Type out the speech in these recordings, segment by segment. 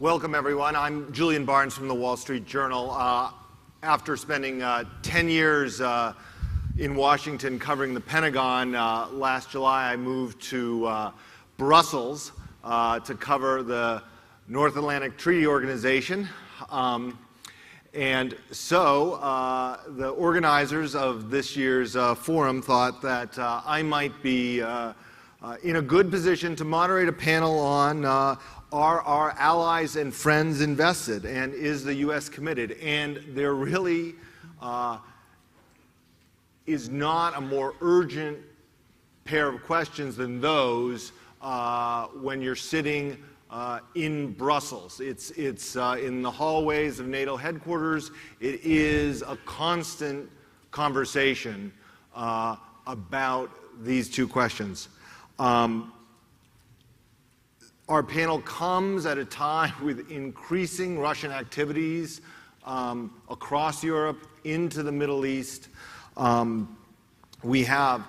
Welcome, everyone. I'm Julian Barnes from the Wall Street Journal. After spending 10 years in Washington covering the Pentagon, last July I moved to Brussels to cover the North Atlantic Treaty Organization. And so the organizers of this year's forum thought that I might be in a good position to moderate a panel on are our allies and friends invested, and is the U.S. committed? And there really is not a more urgent pair of questions than those when you're sitting in Brussels. It's in the hallways of NATO headquarters. It is a constant conversation about these two questions. Our panel comes at a time with increasing Russian activities across Europe, into the Middle East. We have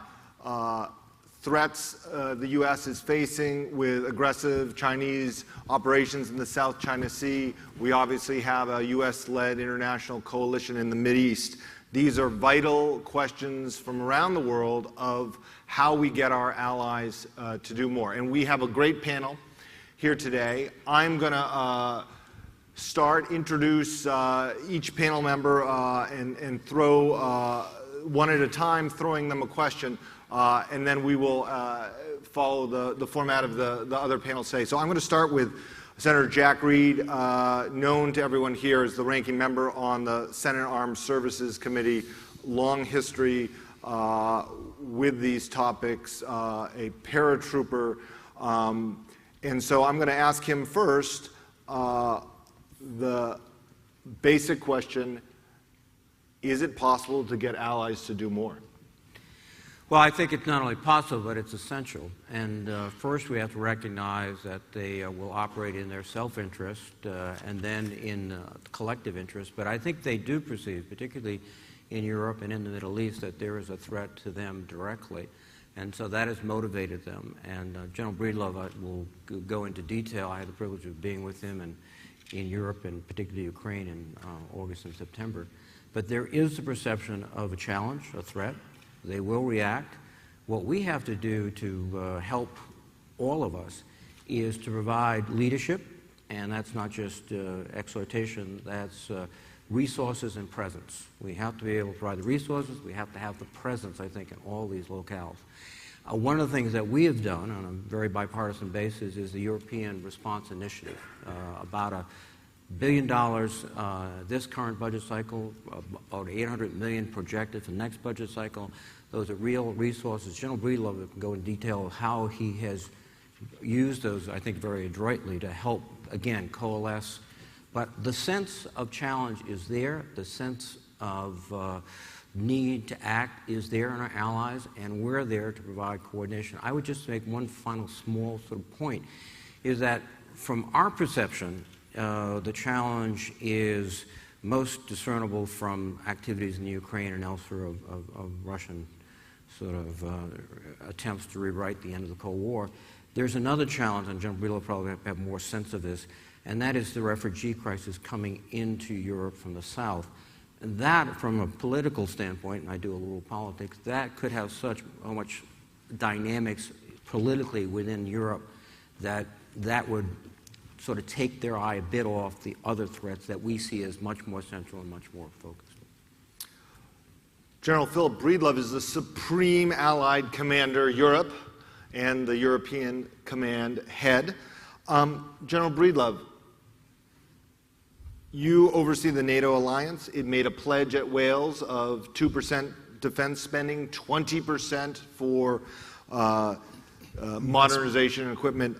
threats the U.S. is facing with aggressive Chinese operations in the South China Sea. We obviously have a U.S.-led international coalition in the Mideast. These are vital questions from around the world of how we get our allies to do more. And we have a great panel here today. I'm going to introduce each panel member and throw one at a time, throwing them a question, and then we will follow the format of the other panels today. So I'm going to start with Senator Jack Reed, known to everyone here as the ranking member on the Senate Armed Services Committee, long history with these topics, a paratrooper. And so I'm going to ask him first the basic question: is it possible to get allies to do more? Well, I think it's not only possible, but it's essential. And first we have to recognize that they will operate in their self-interest and then in collective interest. But I think they do perceive, particularly in Europe and in the Middle East, that there is a threat to them directly. And so that has motivated them. And General Breedlove will go into detail. I had the privilege of being with him in Europe and particularly Ukraine in August and September. But there is the perception of a challenge, a threat. They will react. What we have to do to help all of us is to provide leadership, and that's not just exhortation, that's resources and presence. We have to be able to provide the resources. We have to have the presence, I think, in all these locales. One of the things that we have done on a very bipartisan basis is the European Response Initiative. About $1 billion this current budget cycle, about $800 million projected for the next budget cycle. Those are real resources. General Breedlove can go in detail of how he has used those, I think, very adroitly to help, again, coalesce. But the sense of challenge is there. The sense of need to act is there in our allies, and we're there to provide coordination. I would just make one final small sort of point, is that from our perception, the challenge is most discernible from activities in the Ukraine and elsewhere of Russian sort of attempts to rewrite the end of the Cold War. There's another challenge, and General Breedlove probably have more sense of this, and that is the refugee crisis coming into Europe from the south. And that, from a political standpoint, and I do a little politics, that could have so much dynamics politically within Europe that would sort of take their eye a bit off the other threats that we see as much more central and much more focused. General Philip Breedlove is the Supreme Allied Commander Europe and the European Command Head. General Breedlove, you oversee the NATO alliance. It made a pledge at Wales of 2% defense spending, 20% for modernization and equipment.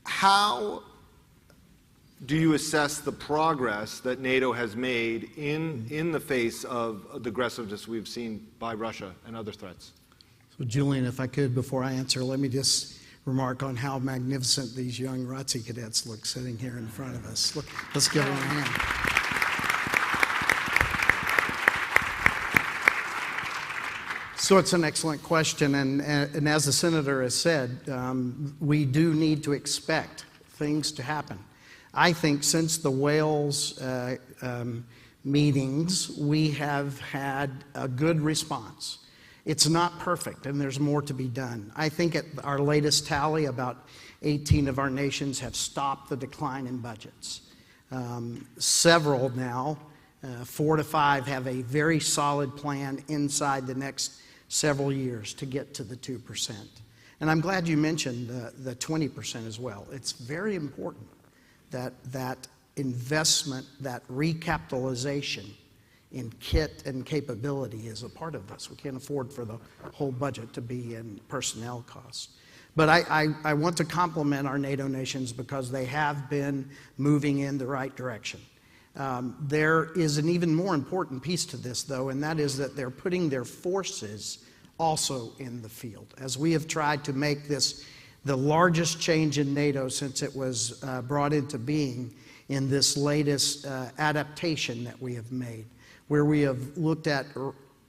How do you assess the progress that NATO has made in the face of the aggressiveness we've seen by Russia and other threats? So, Julian, if I could, before I answer, let me just remark on how magnificent these young ROTC cadets look sitting here in front of us. Look, let's give them a hand. So it's an excellent question, and as the Senator has said, we do need to expect things to happen. I think since the Wales meetings, we have had a good response. It's not perfect, and there's more to be done. I think at our latest tally, about 18 of our nations have stopped the decline in budgets. Several now, 4 to 5, have a very solid plan inside the next several years to get to the 2%. And I'm glad you mentioned the 20% as well. It's very important that that investment, that recapitalization in kit and capability is a part of this. We can't afford for the whole budget to be in personnel costs. But I want to compliment our NATO nations because they have been moving in the right direction. There is an even more important piece to this, though, and that is that they're putting their forces also in the field. As we have tried to make this the largest change in NATO since it was brought into being in this latest adaptation that we have made, where we have looked at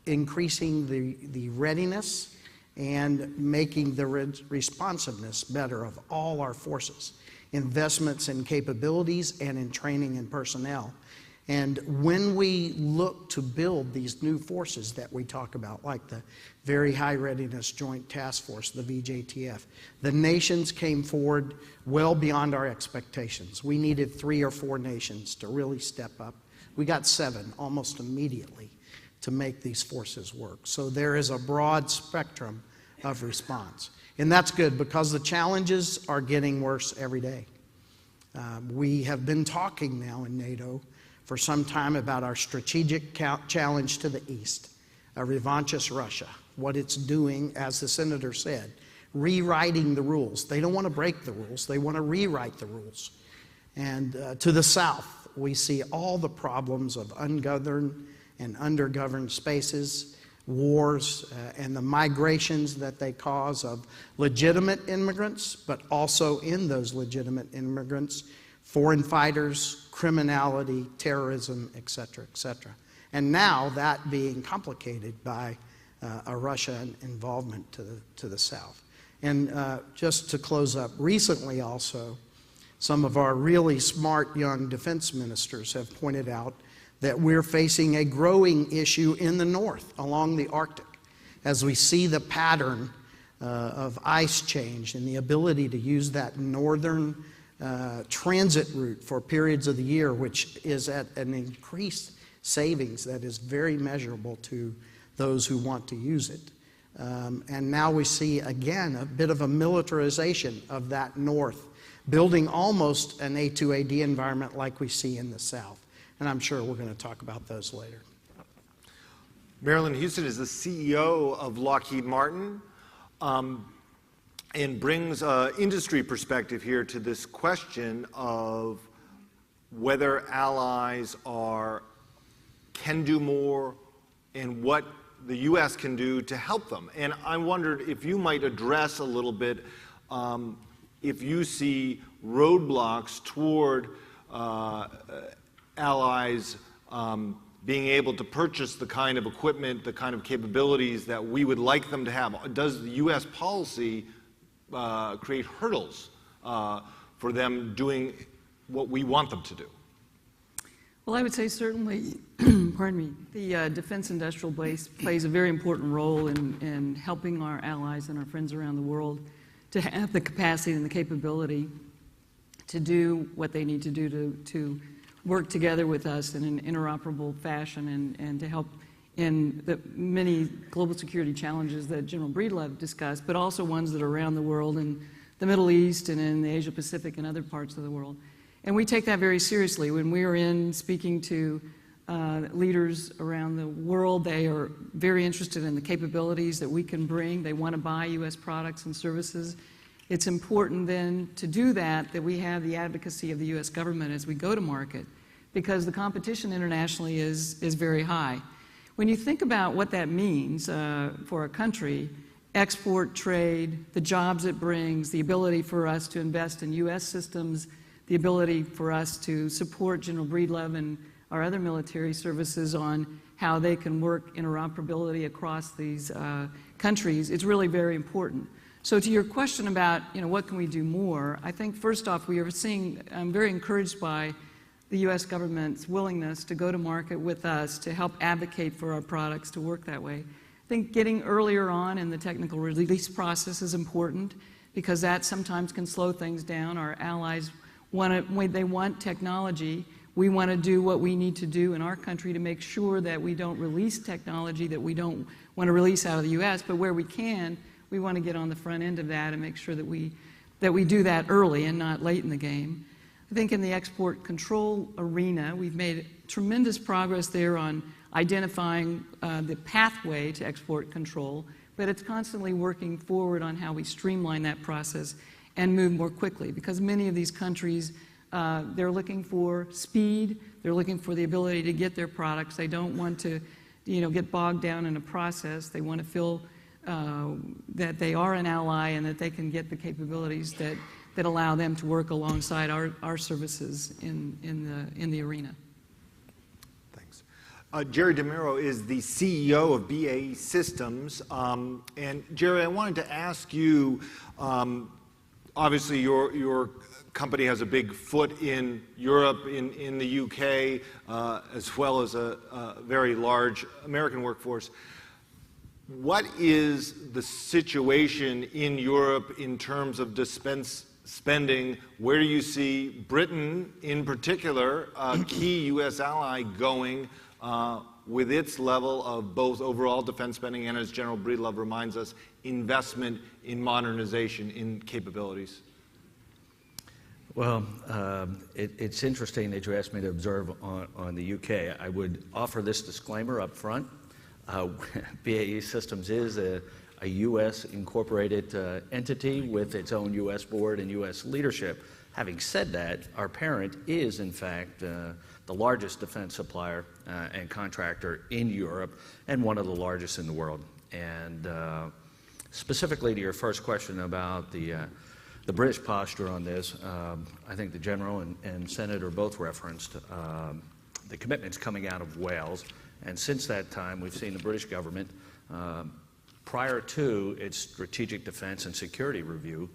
increasing the readiness and making the responsiveness better of all our forces, investments in capabilities and in training and personnel. And when we look to build these new forces that we talk about, like the Very High Readiness Joint Task Force, the VJTF, the nations came forward well beyond our expectations. We needed 3 or 4 nations to really step up. We got 7 almost immediately to make these forces work. So there is a broad spectrum of response. And that's good because the challenges are getting worse every day. We have been talking now in NATO for some time about our strategic challenge to the east, a revanchist Russia, what it's doing, as the senator said, rewriting the rules. They don't want to break the rules, they want to rewrite the rules. And to the south, we see all the problems of ungoverned and undergoverned spaces, wars, and the migrations that they cause of legitimate immigrants, but also in those legitimate immigrants, foreign fighters, criminality, terrorism, etc., etc. And now that being complicated by a Russian involvement to the south. And just to close up, recently also, some of our really smart young defense ministers have pointed out that we're facing a growing issue in the north along the Arctic as we see the pattern of ice change and the ability to use that northern transit route for periods of the year, which is at an increased savings that is very measurable to those who want to use it. And now we see, again, a bit of a militarization of that north, building almost an A2AD environment like we see in the south. And I'm sure we're going to talk about those later. Marillyn Hewson is the CEO of Lockheed Martin and brings industry perspective here to this question of whether allies can do more and what the U.S. can do to help them. And I wondered if you might address a little bit if you see roadblocks toward allies being able to purchase the kind of equipment, the kind of capabilities that we would like them to have. Does the U.S. policy create hurdles for them doing what we want them to do? Well, I would say certainly, pardon me, the defense industrial base plays a very important role in helping our allies and our friends around the world to have the capacity and the capability to do what they need to do to work together with us in an interoperable fashion and to help in the many global security challenges that General Breedlove discussed, but also ones that are around the world in the Middle East and in the Asia Pacific and other parts of the world. And we take that very seriously. When we are in speaking to leaders around the world, they are very interested in the capabilities that we can bring. They want to buy U.S. products and services. It's important then to do that we have the advocacy of the U.S. government as we go to market, because the competition internationally is very high. When you think about what that means for a country, export trade, the jobs it brings, the ability for us to invest in U.S. systems, the ability for us to support General Breedlove and our other military services on how they can work interoperability across these countries, it's really very important. So to your question about, what can we do more, I think first off, I'm very encouraged by the U.S. government's willingness to go to market with us to help advocate for our products to work that way. I think getting earlier on in the technical release process is important because that sometimes can slow things down. Our allies when they want technology, we want to do what we need to do in our country to make sure that we don't release technology that we don't want to release out of the U.S., but where we can, we want to get on the front end of that and make sure that we do that early and not late in the game. I think in the export control arena, we've made tremendous progress there on identifying the pathway to export control, but it's constantly working forward on how we streamline that process and move more quickly because many of these countries, they're looking for speed, they're looking for the ability to get their products. They don't want to get bogged down in a process. They want to feel that they are an ally and that they can get the capabilities that allow them to work alongside our services in the arena. Thanks. Jerry DeMuro is the CEO of BAE Systems. And Jerry, I wanted to ask you, obviously your company has a big foot in Europe, in the UK, as well as a very large American workforce. What is the situation in Europe in terms of defense spending? Where do you see Britain, in particular, a key U.S. ally, going with its level of both overall defense spending and, as General Breedlove reminds us, investment in modernization, in capabilities? Well, it's interesting that you asked me to observe on the UK. I would offer this disclaimer up front. BAE Systems is a U.S. incorporated entity with its own U.S. board and U.S. leadership. Having said that, our parent is, in fact, the largest defense supplier and contractor in Europe and one of the largest in the world. And specifically to your first question about the British posture on this, I think the General and Senator both referenced the commitments coming out of Wales. And since that time, we've seen the British government, prior to its strategic defense and security review,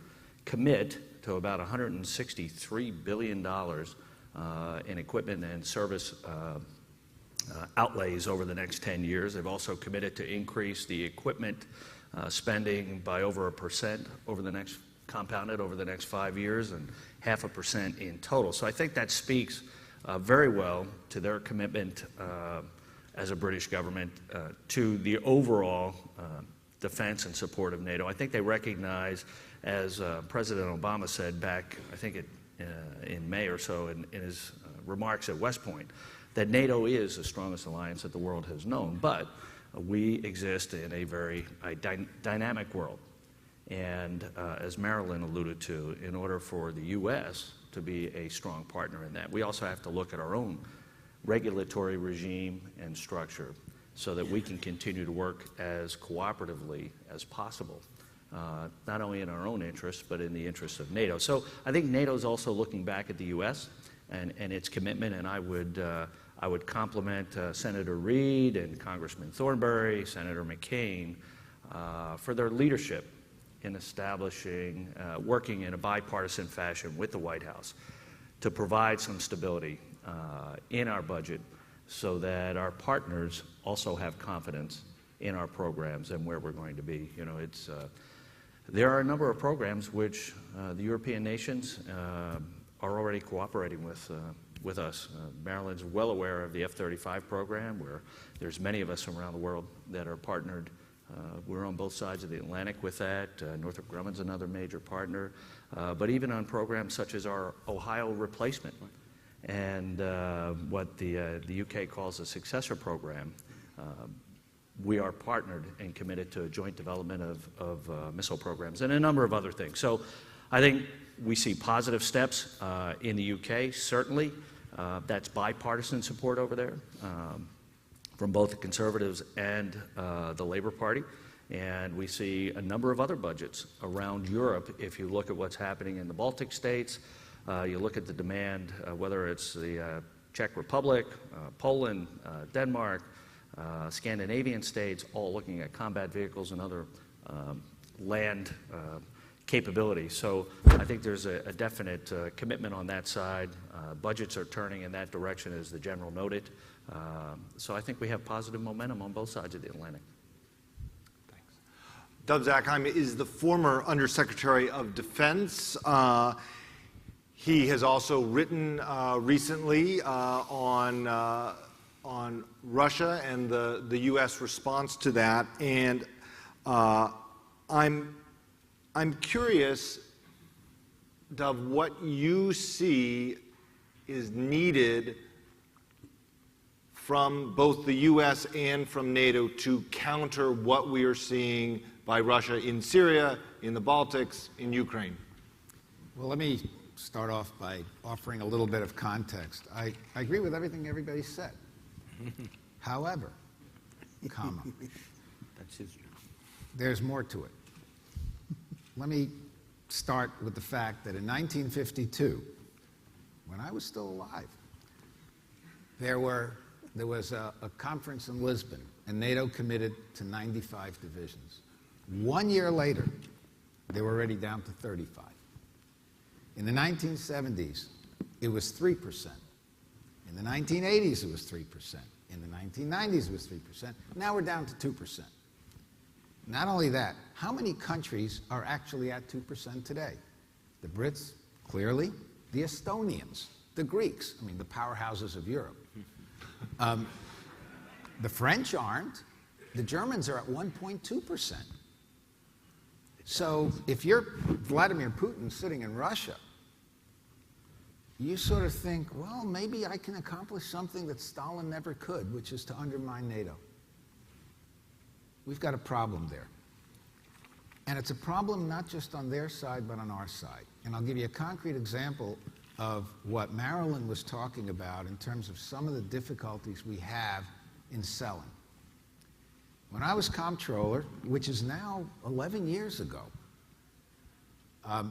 commit to about $163 billion in equipment and service outlays over the next 10 years. They've also committed to increase the equipment spending by over 1% compounded over the next 5 years, and 0.5% in total. So I think that speaks very well to their commitment as a British government to the overall defense and support of NATO. I think they recognize, as President Obama said back, I think in May or so in his remarks at West Point, that NATO is the strongest alliance that the world has known, but we exist in a very dynamic world. And as Marillyn alluded to, in order for the U.S. to be a strong partner in that, we also have to look at our own regulatory regime and structure so that we can continue to work as cooperatively as possible, not only in our own interests, but in the interests of NATO. So I think NATO is also looking back at the U.S. and its commitment, and I would compliment Senator Reid and Congressman Thornberry, Senator McCain, for their leadership in establishing, working in a bipartisan fashion with the White House to provide some stability in our budget so that our partners also have confidence in our programs and where we're going to be. You know, there are a number of programs which the European nations are already cooperating with us. Marillyn's well aware of the F-35 program, where there's many of us from around the world that are partnered. We're on both sides of the Atlantic with that. Northrop Grumman's another major partner. But even on programs such as our Ohio replacement and what the UK calls a successor program, we are partnered and committed to a joint development of missile programs and a number of other things. So I think we see positive steps in the UK, certainly. That's bipartisan support over there from both the Conservatives and the Labour Party. And we see a number of other budgets around Europe. If you look at what's happening in the Baltic states, you look at the demand, whether it's the Czech Republic, Poland, Denmark, Scandinavian states, all looking at combat vehicles and other land capability. So I think there's a definite commitment on that side. Budgets are turning in that direction, as the General noted. So I think we have positive momentum on both sides of the Atlantic. Dov Zakheim is the former Undersecretary of Defense. He has also written recently on Russia and the U.S. response to that. And I'm curious, Dov, what you see is needed from both the U.S. and from NATO to counter what we are seeing by Russia in Syria, in the Baltics, in Ukraine. Well, let me start off by offering a little bit of context. I agree with everything everybody said. However, comma, there's more to it. Let me start with the fact that in 1952, when I was still alive, there was a conference in Lisbon, and NATO committed to 95 divisions. 1 year later, they were already down to 35. In the 1970s, it was 3%. In the 1980s, it was 3%. In the 1990s, it was 3%. Now we're down to 2%. Not only that, how many countries are actually at 2% today? The Brits, clearly. The Estonians, the Greeks, I mean, the powerhouses of Europe. The French aren't. The Germans are at 1.2%. So if you're Vladimir Putin sitting in Russia, you sort of think, well, maybe I can accomplish something that Stalin never could, which is to undermine NATO. We've got a problem there. And it's a problem not just on their side, but on our side. And I'll give you a concrete example of what Marillyn was talking about in terms of some of the difficulties we have in selling. When I was comptroller, which is now 11 years ago,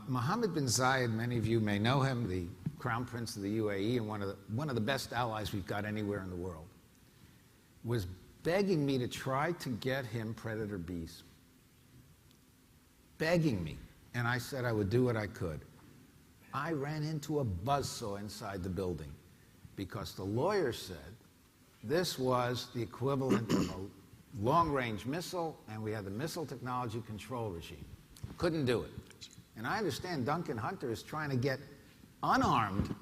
Mohammed bin Zayed, many of you may know him, the Crown Prince of the UAE and one of the best allies we've got anywhere in the world, was begging me to try to get him predator bees. Begging me. And I said I would do what I could. I ran into a buzzsaw inside the building because the lawyer said this was the equivalent of a long-range missile, and we had the Missile Technology Control Regime. Couldn't do it. And I understand Duncan Hunter is trying to get unarmed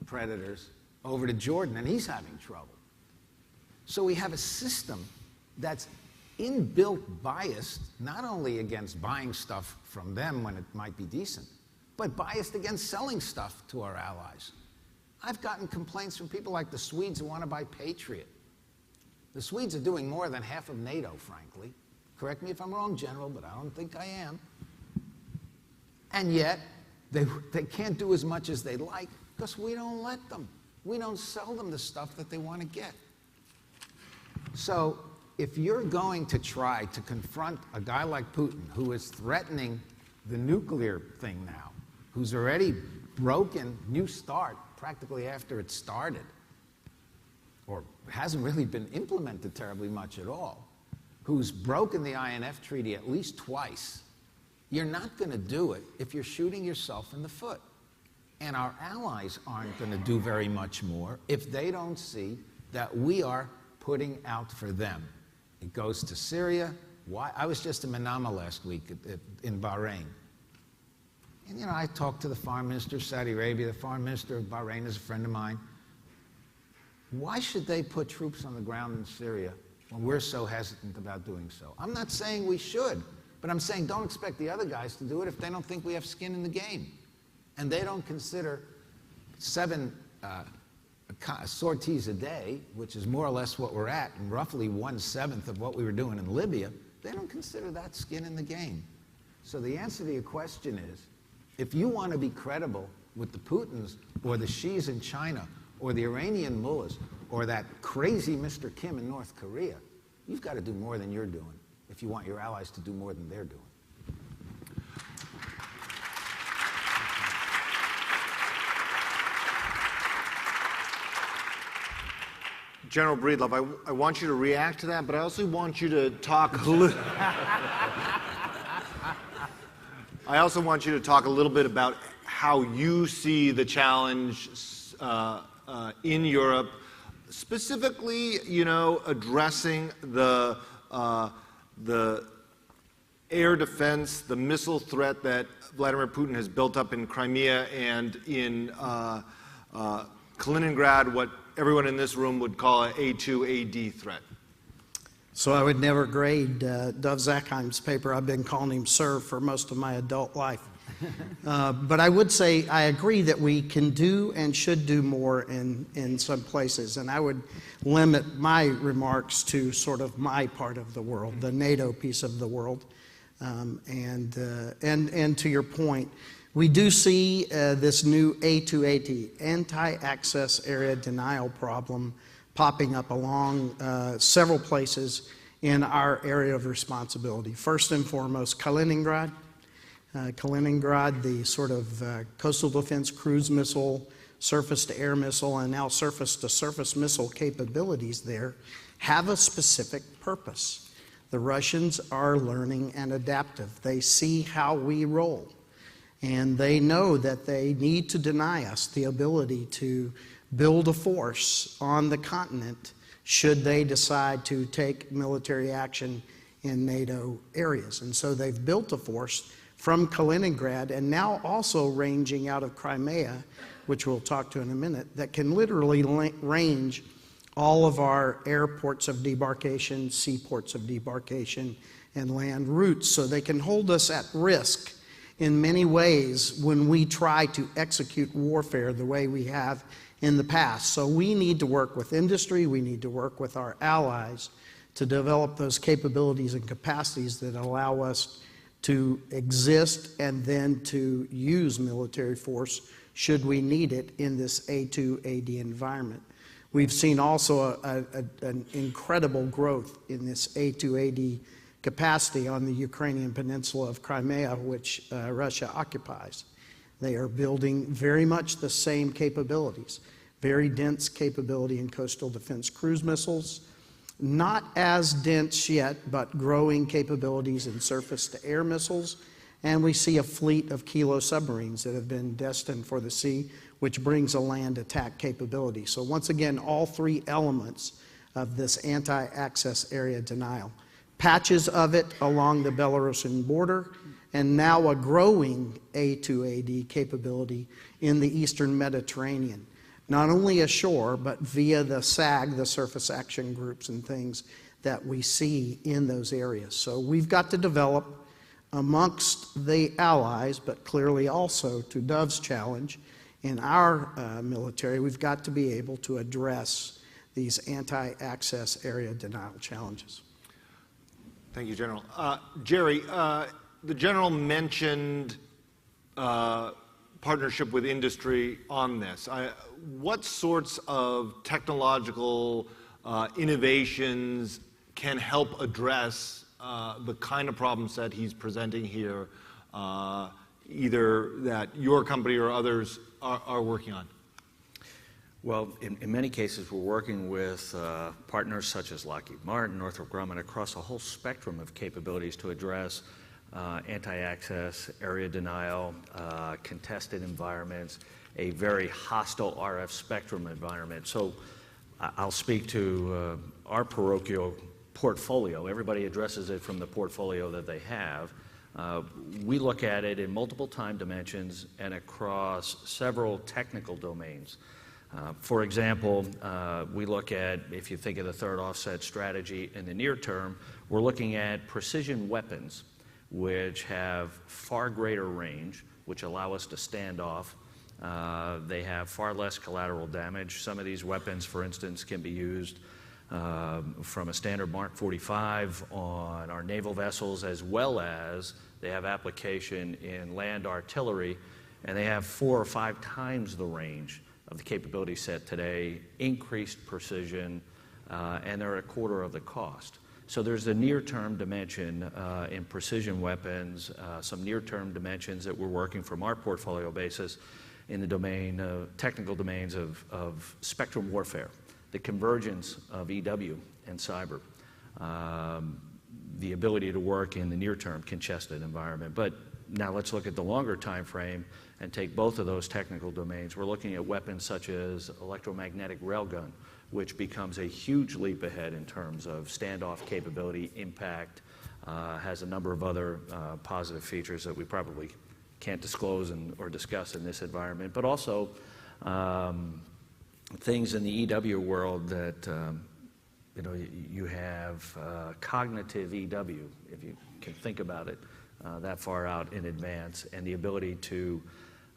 predators over to Jordan, and he's having trouble. So we have a system that's inbuilt biased, not only against buying stuff from them when it might be decent, but biased against selling stuff to our allies. I've gotten complaints from people like the Swedes who want to buy Patriot. The Swedes are doing more than half of NATO, frankly. Correct me if I'm wrong, General, but I don't think I am. And yet, they can't do as much as they'd like because we don't let them. We don't sell them the stuff that they want to get. So if you're going to try to confront a guy like Putin, who is threatening the nuclear thing now, who's already broken New START practically after it started, or hasn't really been implemented terribly much at all, who's broken the INF Treaty at least twice, you're not going to do it if you're shooting yourself in the foot. And our allies aren't going to do very much more if they don't see that we are putting out for them. It goes to Syria. I was just in Manama last week in Bahrain. And, you know, I talked to the foreign minister of Saudi Arabia. The foreign minister of Bahrain is a friend of mine. Why should they put troops on the ground in Syria when we're so hesitant about doing so? I'm not saying we should, but I'm saying don't expect the other guys to do it if they don't think we have skin in the game. And they don't consider 7 sorties a day, which is more or less what we're at, and roughly 1/7 of what we were doing in Libya. They don't consider that skin in the game. So the answer to your question is, if you want to be credible with the Putins or the Xis in China or the Iranian mullahs or that crazy Mr. Kim in North Korea, you've got to do more than you're doing if you want your allies to do more than they're doing. General Breedlove, I want you to react to that, but I also want you to talk a little... I also want you to talk a little bit about how you see the challenge in Europe, specifically, addressing the air defense, the missile threat that Vladimir Putin has built up in Crimea and in Kaliningrad, what everyone in this room would call an A2AD threat. So I would never grade Dov Zakheim's paper. I've been calling him sir for most of my adult life. But I would say I agree that we can do and should do more in some places. And I would limit my remarks to sort of my part of the world, the NATO piece of the world. And to your point, we do see this new A2AD, anti-access area denial problem, popping up along several places in our area of responsibility. First and foremost, Kaliningrad. Kaliningrad, the sort of coastal defense cruise missile, surface-to-air missile, and now surface-to-surface missile capabilities there have a specific purpose. The Russians are learning and adaptive. They see how we roll, and they know that they need to deny us the ability to build a force on the continent should they decide to take military action in NATO areas. And so they've built a force from Kaliningrad and now also ranging out of Crimea, which we'll talk to in a minute, that can literally range all of our airports of debarkation, seaports of debarkation, and land routes. So they can hold us at risk in many ways when we try to execute warfare the way we have in the past. So we need to work with industry, we need to work with our allies to develop those capabilities and capacities that allow us to exist and then to use military force should we need it in this A2AD environment. We've seen also an incredible growth in this A2AD capacity on the Ukrainian peninsula of Crimea, which Russia occupies. They are building very much the same capabilities, very dense capability in coastal defense cruise missiles, not as dense yet, but growing capabilities in surface-to-air missiles. And we see a fleet of Kilo submarines that have been destined for the sea, which brings a land attack capability. So once again, all three elements of this anti-access area denial. Patches of it along the Belarusian border, and now a growing A2AD capability in the eastern Mediterranean. Not only ashore, but via the SAG, the surface action groups and things that we see in those areas. So we've got to develop amongst the allies, but clearly also to Dov's challenge in our military, we've got to be able to address these anti-access area denial challenges. Thank you, General. Jerry, the General mentioned partnership with industry on this. What sorts of technological innovations can help address the kind of problems that he's presenting here, either that your company or others are working on? Well, in many cases, we're working with partners such as Lockheed Martin, Northrop Grumman, across a whole spectrum of capabilities to address anti-access, area denial, contested environments, a very hostile RF spectrum environment. So I'll speak to our parochial portfolio. Everybody addresses it from the portfolio that they have. We look at it in multiple time dimensions and across several technical domains. For example, we look at, if you think of the third offset strategy in the near term, we're looking at precision weapons, which have far greater range, which allow us to stand off. They have far less collateral damage. Some of these weapons, for instance, can be used from a standard Mark 45 on our naval vessels, as well as they have application in land artillery, and they have 4 or 5 times the range of the capability set today, increased precision, and they're a quarter of the cost. So there's a near-term dimension in precision weapons, some near-term dimensions that we're working from our portfolio basis in the domain of technical domains of spectrum warfare, the convergence of EW and cyber. the ability to work in the near-term congested environment. But now let's look at the longer time frame and take both of those technical domains. We're looking at weapons such as electromagnetic railgun, which becomes a huge leap ahead in terms of standoff capability, impact, has a number of other positive features that we probably can't disclose or discuss in this environment, but also things in the EW world that you have cognitive EW, if you can think about it that far out in advance, and the ability to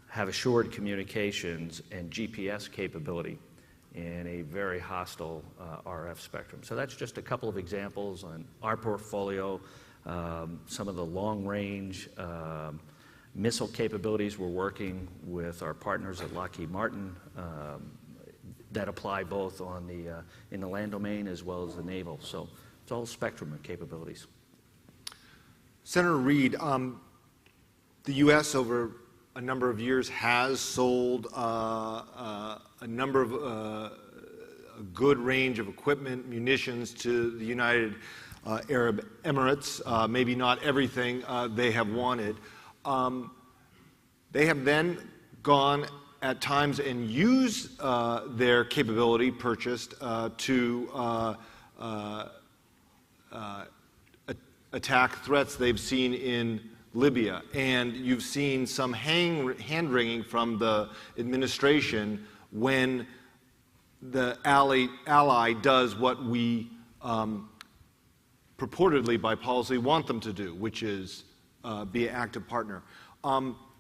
have assured communications and GPS capability in a very hostile RF spectrum. So that's just a couple of examples on our portfolio. Some of the long-range missile capabilities we're working with our partners at Lockheed Martin that apply both on in the land domain as well as the naval. So it's all spectrum of capabilities. Senator Reid, the U.S. over a number of years has sold a number of a good range of equipment, munitions to the United Arab Emirates. Maybe not everything they have wanted. They have then gone at times and used their capability purchased to attack threats they've seen in Libya. And you've seen some hand-wringing from the administration when the ally does what we purportedly by policy want them to do, which is be an active partner.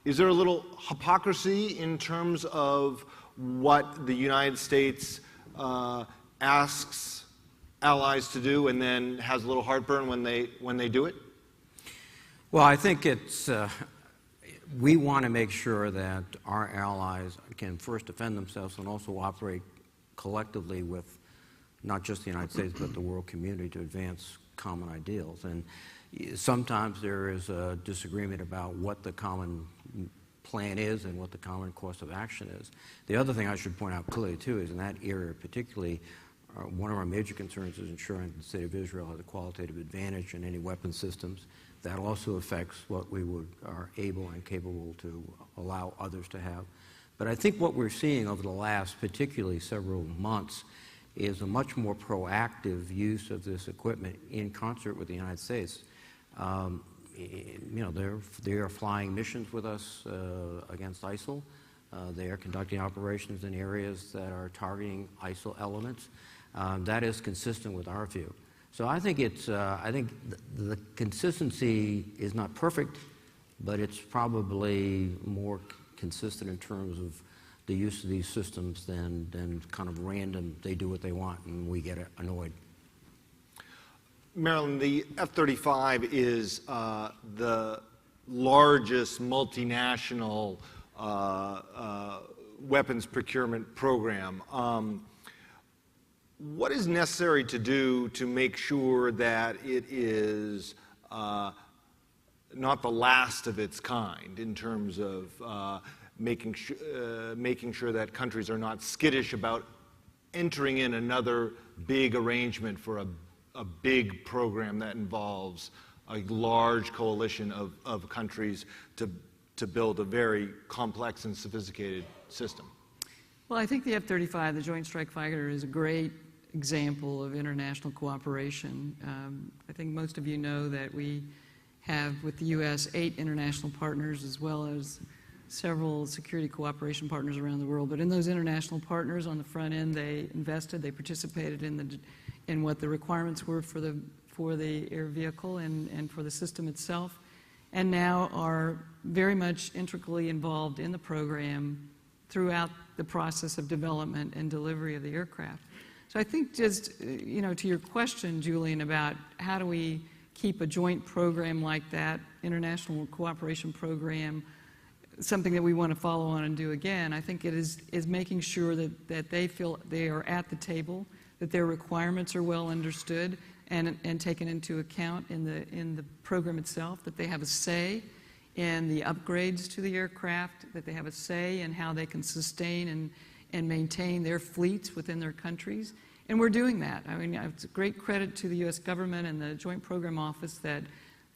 Is there a little hypocrisy in terms of what the United States asks allies to do and then has a little heartburn when they do it? Well, I think it's we want to make sure that our allies can first defend themselves and also operate collectively with not just the United States but the world community to advance common ideals. And sometimes there is a disagreement about what the common plan is and what the common course of action is. The other thing I should point out clearly, too, is in that area particularly, one of our major concerns is ensuring the state of Israel has a qualitative advantage in any weapon systems. That also affects what we are able and capable to allow others to have. But I think what we're seeing over the last particularly several months is a much more proactive use of this equipment in concert with the United States. They are flying missions with us against ISIL. They are conducting operations in areas that are targeting ISIL elements. That is consistent with our view. So I think the consistency is not perfect, but it's probably more consistent in terms of the use of these systems than kind of random, they do what they want and we get annoyed. Marillyn, the F-35 is the largest multinational weapons procurement program. What is necessary to do to make sure that it is not the last of its kind in terms of making sure that countries are not skittish about entering in another big arrangement for a big program that involves a large coalition of countries to build a very complex and sophisticated system? Well, I think the F-35, the Joint Strike Fighter, is a great example of international cooperation. I think most of you know that we have, with the U.S., 8 international partners as well as several security cooperation partners around the world. But in those international partners, on the front end, they invested, they participated in what the requirements were for the air vehicle and for the system itself, and now are very much intricately involved in the program throughout the process of development and delivery of the aircraft. So I think just, to your question, Julian, about how do we keep a joint program like that, international cooperation program, something that we want to follow on and do again, I think it is making sure that they feel they are at the table, that their requirements are well understood and taken into account in the program itself, that they have a say in the upgrades to the aircraft, that they have a say in how they can sustain and maintain their fleets within their countries, And we're doing that. I mean, it's a great credit to the U.S. government and the Joint Program Office that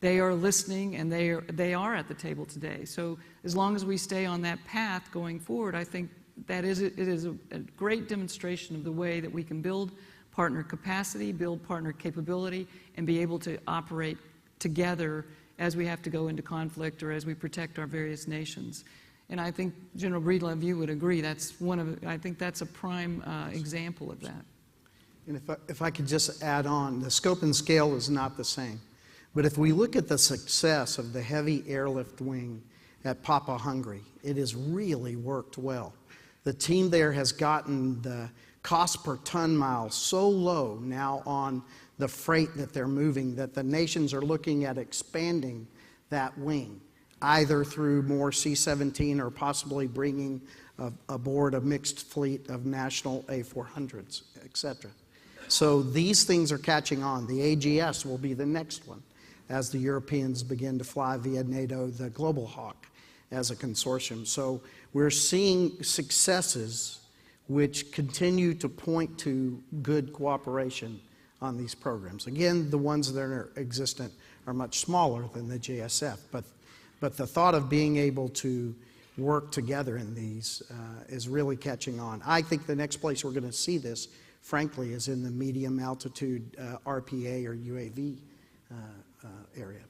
they are listening and they are at the table today. So as long as we stay on that path going forward, I think that it is a great demonstration of the way that we can build partner capacity, build partner capability, and be able to operate together as we have to go into conflict or as we protect our various nations. And I think, General Breedlove, you would agree, I think that's a prime example of that. And if I could just add on, the scope and scale is not the same. But if we look at the success of the heavy airlift wing at Papa Hungary, it has really worked well. The team there has gotten the cost per ton mile so low now on the freight that they're moving that the nations are looking at expanding that wing, either through more C-17 or possibly bringing aboard a mixed fleet of national A400s, etc. So these things are catching on. The AGS will be the next one as the Europeans begin to fly via NATO the Global Hawk as a consortium. So we're seeing successes which continue to point to good cooperation on these programs. Again, the ones that are existent are much smaller than the JSF, but the thought of being able to work together in these is really catching on. I think the next place we're going to see this, frankly, is in the medium altitude RPA or UAV area.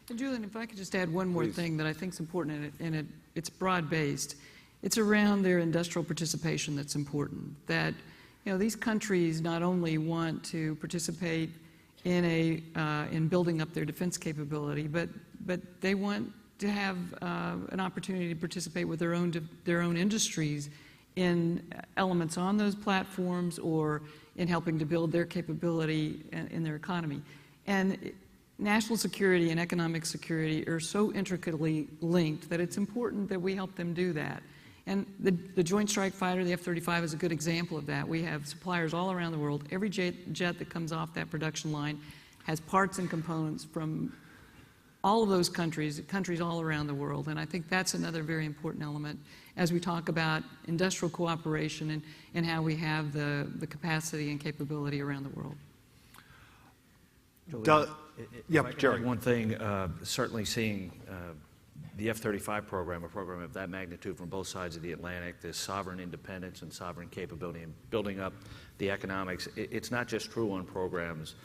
And Julian, if I could just add one more thing that I think is important, and it's broad-based. It's around their industrial participation that's important. That these countries not only want to participate in building up their defense capability, but they want to have an opportunity to participate with their own industries in elements on those platforms or in helping to build their capability in their economy. And national security and economic security are so intricately linked that it's important that we help them do that. And the Joint Strike Fighter, the F-35, is a good example of that. We have suppliers all around the world. Every jet that comes off that production line has parts and components from all of those countries all around the world. And I think that's another very important element as we talk about industrial cooperation and how we have the capacity and capability around the world. Jerry. One thing, certainly seeing the F-35 program, a program of that magnitude from both sides of the Atlantic, this sovereign independence and sovereign capability and building up the economics, it's not just true on programs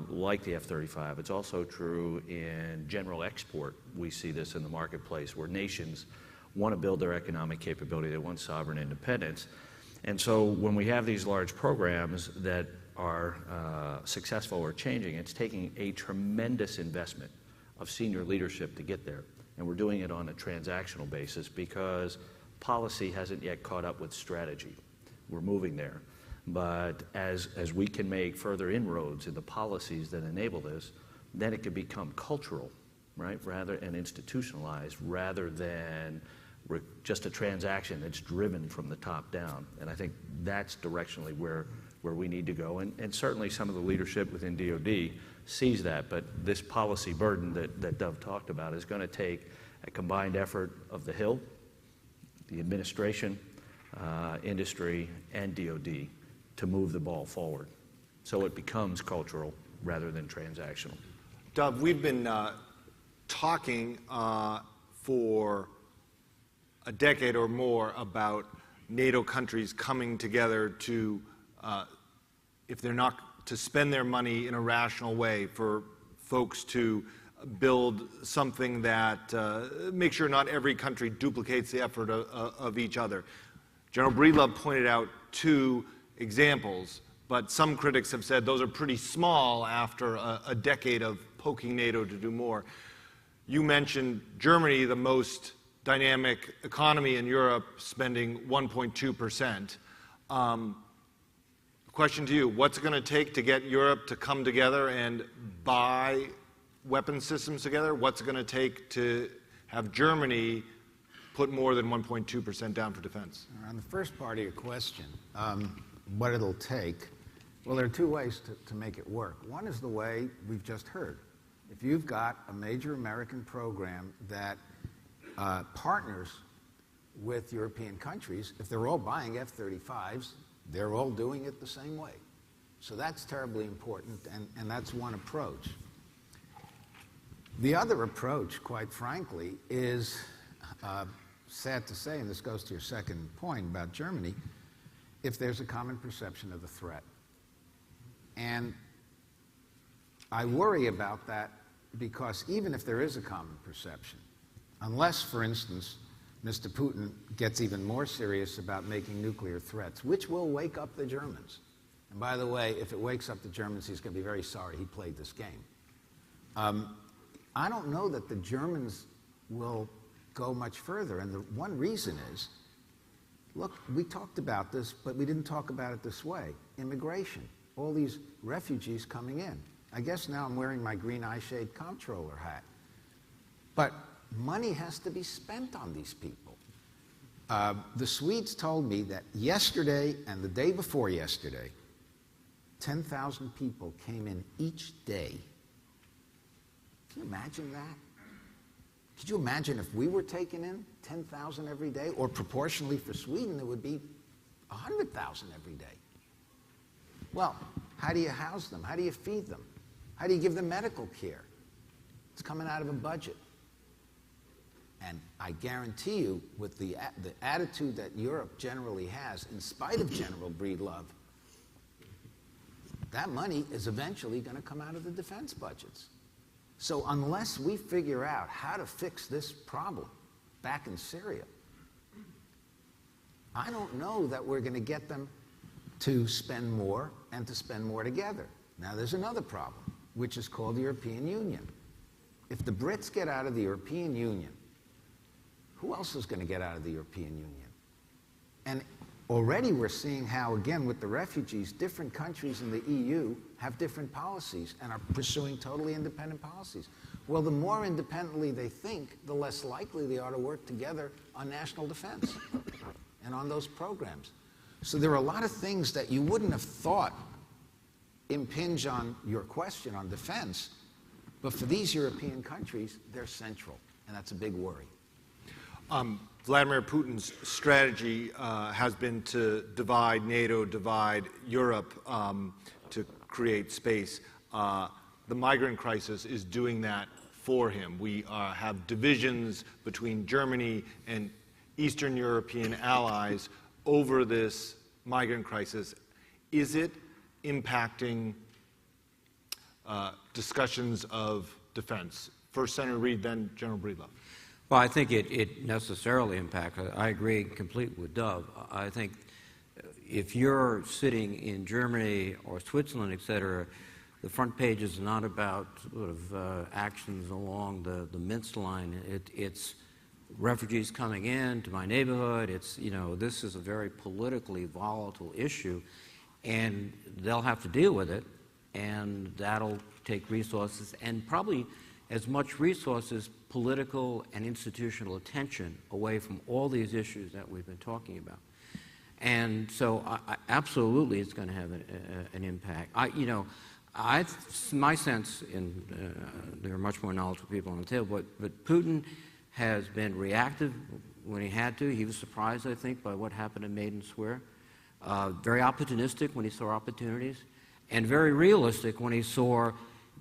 like the F-35. It's also true in general export. We see this in the marketplace where nations want to build their economic capability. They want sovereign independence. And so when we have these large programs that are successful or changing, it's taking a tremendous investment of senior leadership to get there. And we're doing it on a transactional basis because policy hasn't yet caught up with strategy. We're moving there. But as we can make further inroads in the policies that enable this, then it can become cultural, right, and institutionalized rather than just a transaction that's driven from the top down. And I think that's directionally where we need to go. And certainly some of the leadership within DoD sees that, but this policy burden that Dove talked about is going to take a combined effort of the Hill, the administration, industry, and DoD to move the ball forward. So it becomes cultural rather than transactional. Dove, we've been talking for a decade or more about NATO countries coming together to, if they're not to spend their money in a rational way, for folks to build something that makes sure not every country duplicates the effort of each other. General Breedlove pointed out two examples, but some critics have said those are pretty small after a decade of poking NATO to do more. You mentioned Germany, the most dynamic economy in Europe, spending 1.2%. Question to you, what's it going to take to get Europe to come together and buy weapon systems together? What's it going to take to have Germany put more than 1.2% down for defense? On the first part of your question, what it'll take, well, there are two ways to make it work. One is the way we've just heard. If you've got a major American program that partners with European countries, if they're all buying F-35s, they're all doing it the same way. So that's terribly important, and that's one approach. The other approach, quite frankly, is sad to say, and this goes to your second point about Germany, if there's a common perception of the threat. And I worry about that because even if there is a common perception, unless, for instance, Mr. Putin gets even more serious about making nuclear threats, which will wake up the Germans. And by the way, if it wakes up the Germans, he's going to be very sorry he played this game. I don't know that the Germans will go much further. And the one reason is, look, we talked about this, but we didn't talk about it this way. Immigration, all these refugees coming in. I guess now I'm wearing my green eyeshade comptroller hat. But money has to be spent on these people. The Swedes told me that yesterday and the day before yesterday, 10,000 people came in each day. Can you imagine that? Could you imagine if we were taking in 10,000 every day? Or proportionally for Sweden, it would be 100,000 every day. Well, how do you house them? How do you feed them? How do you give them medical care? It's coming out of a budget. And I guarantee you, with the attitude that Europe generally has, in spite of General Breedlove, that money is eventually going to come out of the defense budgets. So unless we figure out how to fix this problem back in Syria, I don't know that we're going to get them to spend more and to spend more together. Now there's another problem, which is called the European Union. If the Brits get out of the European Union, who else is going to get out of the European Union? And already we're seeing how, again, with the refugees, different countries in the EU have different policies and are pursuing totally independent policies. Well, the more independently they think, the less likely they are to work together on national defense and on those programs. So there are a lot of things that you wouldn't have thought impinge on your question on defense, but for these European countries, they're central, and that's a big worry. Vladimir Putin's strategy has been to divide NATO, divide Europe to create space. The migrant crisis is doing that for him. We have divisions between Germany and Eastern European allies over this migrant crisis. Is it impacting discussions of defense? First Senator Reid, then General Breedlove. Well, I think it necessarily impacts. I agree completely with Dove. I think if you're sitting in Germany or Switzerland, et cetera, the front page is not about sort of actions along the Minsk line. It's refugees coming in to my neighborhood. It's, you know, this is a very politically volatile issue, and they'll have to deal with it, and that'll take resources and probably as much resources, political and institutional attention away from all these issues that we've been talking about. And so absolutely it's going to have an impact. My sense, there are much more knowledgeable people on the table, but Putin has been reactive when he had to. He was surprised, I think, by what happened in Maiden Square. Very opportunistic when he saw opportunities, and very realistic when he saw,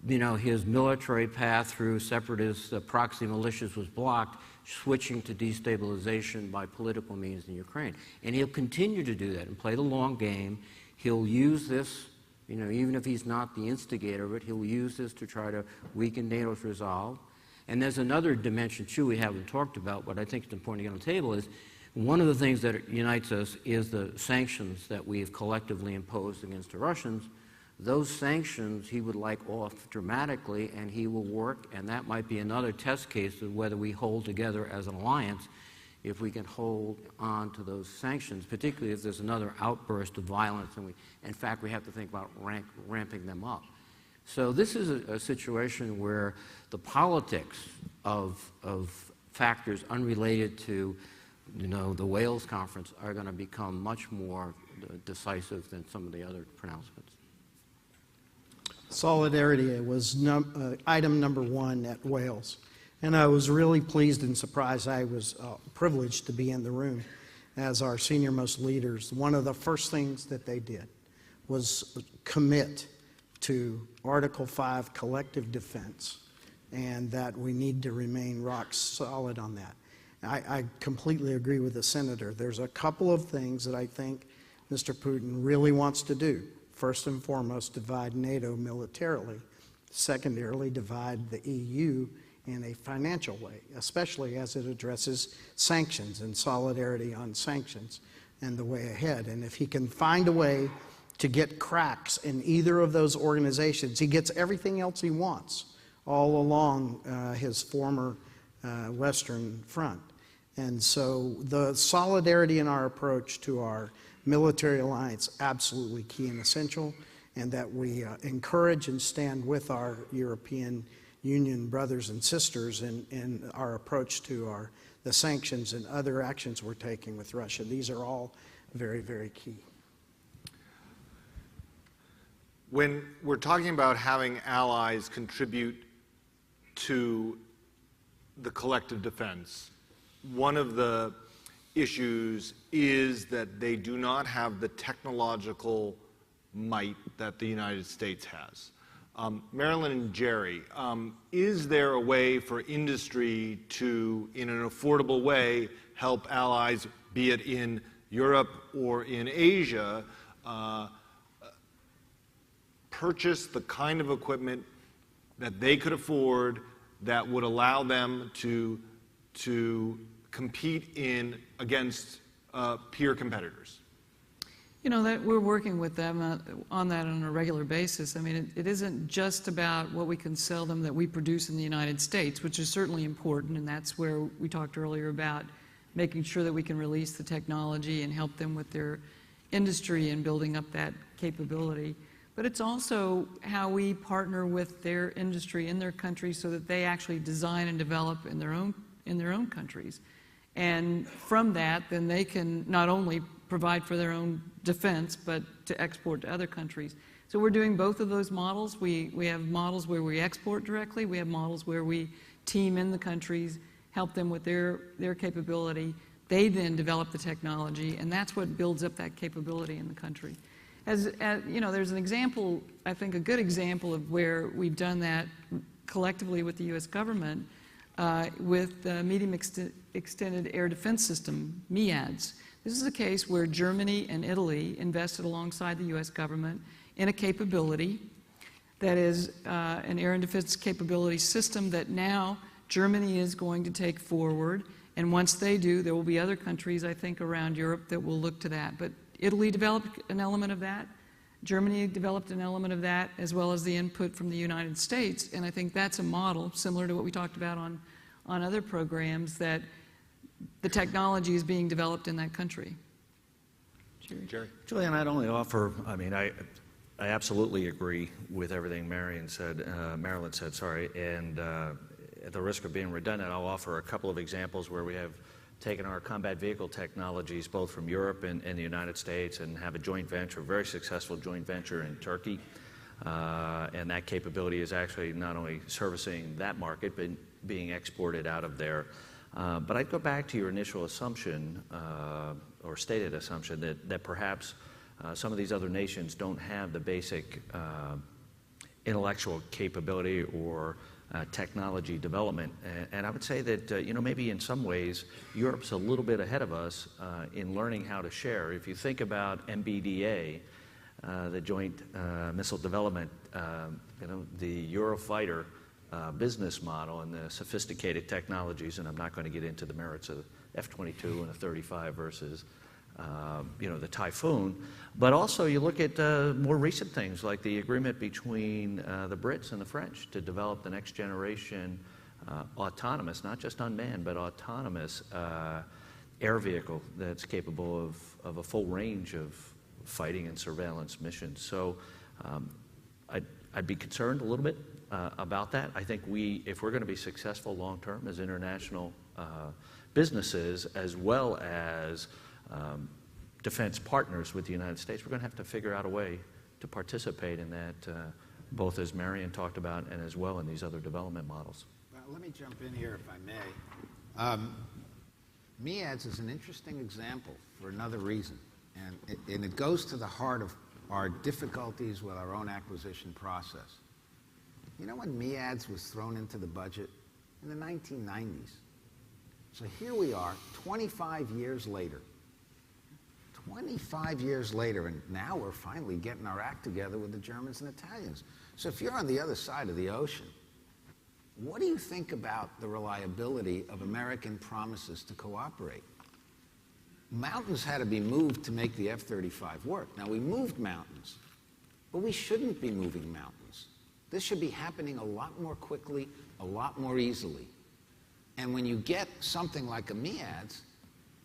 you know, his military path through separatist proxy militias was blocked, switching to destabilization by political means in Ukraine. And he'll continue to do that and play the long game. He'll use this, you know, even if he's not the instigator of it, he'll use this to try to weaken NATO's resolve. And there's another dimension, too, we haven't talked about, but I think it's important to get on the table is one of the things that unites us is the sanctions that we have collectively imposed against the Russians. Those sanctions he would like off dramatically, and he will work, and that might be another test case of whether we hold together as an alliance if we can hold on to those sanctions, particularly if there's another outburst of violence, and in fact, we have to think about ramping them up. So this is a situation where the politics of factors unrelated to, you know, the Wales conference are going to become much more decisive than some of the other pronouncements. Solidarity was item number one at Wales. And I was really pleased and surprised. I was privileged to be in the room as our senior-most leaders. One of the first things that they did was commit to Article 5 collective defense, and that we need to remain rock solid on that. I completely agree with the senator. There's a couple of things that I think Mr. Putin really wants to do. First and foremost, divide NATO militarily. Secondarily, divide the EU in a financial way, especially as it addresses sanctions and solidarity on sanctions and the way ahead. And if he can find a way to get cracks in either of those organizations, he gets everything else he wants all along his former Western front. And so the solidarity in our approach to our military alliance, absolutely key and essential, and that we encourage and stand with our European Union brothers and sisters in our approach to the sanctions and other actions we're taking with Russia. These are all very, very key. When we're talking about having allies contribute to the collective defense, one of the issues is that they do not have the technological might that the United States has. Marillyn and Jerry, is there a way for industry to, in an affordable way, help allies, be it in Europe or in Asia, purchase the kind of equipment that they could afford that would allow them to compete against peer competitors? You know, that we're working with them on that on a regular basis. I mean, it isn't just about what we can sell them that we produce in the United States, which is certainly important, and that's where we talked earlier about making sure that we can release the technology and help them with their industry and building up that capability. But it's also how we partner with their industry in their country so that they actually design and develop in their own countries. And from that, then they can not only provide for their own defense, but to export to other countries. So we're doing both of those models. We have models where we export directly. We have models where we team in the countries, help them with their capability. They then develop the technology, and that's what builds up that capability in the country. As you know, there's an example, I think a good example of where we've done that collectively with the U.S. government with the Medium Extended Air Defense System, MEADS. This is a case where Germany and Italy invested alongside the U.S. government in a capability that is an air and defense capability system that now Germany is going to take forward. And once they do, there will be other countries, I think, around Europe that will look to that. But Italy developed an element of that. Germany developed an element of that, as well as the input from the United States. And I think that's a model similar to what we talked about on other programs, that the technology is being developed in that country. Jerry? Julian, I'd only offer, I mean, I absolutely agree with everything Marillyn said, and at the risk of being redundant, I'll offer a couple of examples where we have taken our combat vehicle technologies both from Europe and the United States and have a joint venture, a very successful joint venture in Turkey. And that capability is actually not only servicing that market, but being exported out of there. But I'd go back to your initial assumption, or stated assumption, that perhaps some of these other nations don't have the basic intellectual capability or technology development. And I would say that, you know, maybe in some ways, Europe's a little bit ahead of us in learning how to share. If you think about MBDA, the Joint Missile Development, the Eurofighter business model and the sophisticated technologies, and I'm not going to get into the merits of F-22 and a 35 versus the Typhoon, but also you look at more recent things like the agreement between the Brits and the French to develop the next generation autonomous, not just unmanned, but autonomous air vehicle that's capable of a full range of fighting and surveillance missions. So I'd be concerned a little bit about that. I think if we're going to be successful long-term as international businesses, as well as defense partners with the United States, we're going to have to figure out a way to participate in that, both as Marillyn talked about and as well in these other development models. Well, let me jump in here if I may. MEADS is an interesting example for another reason, and it goes to the heart of are difficulties with our own acquisition process. You know when MEADS was thrown into the budget? In the 1990s. So here we are, 25 years later. 25 years later, and now we're finally getting our act together with the Germans and Italians. So if you're on the other side of the ocean, what do you think about the reliability of American promises to cooperate? Mountains had to be moved to make the F-35 work. Now, we moved mountains, but we shouldn't be moving mountains. This should be happening a lot more quickly, a lot more easily. And when you get something like a MEADS,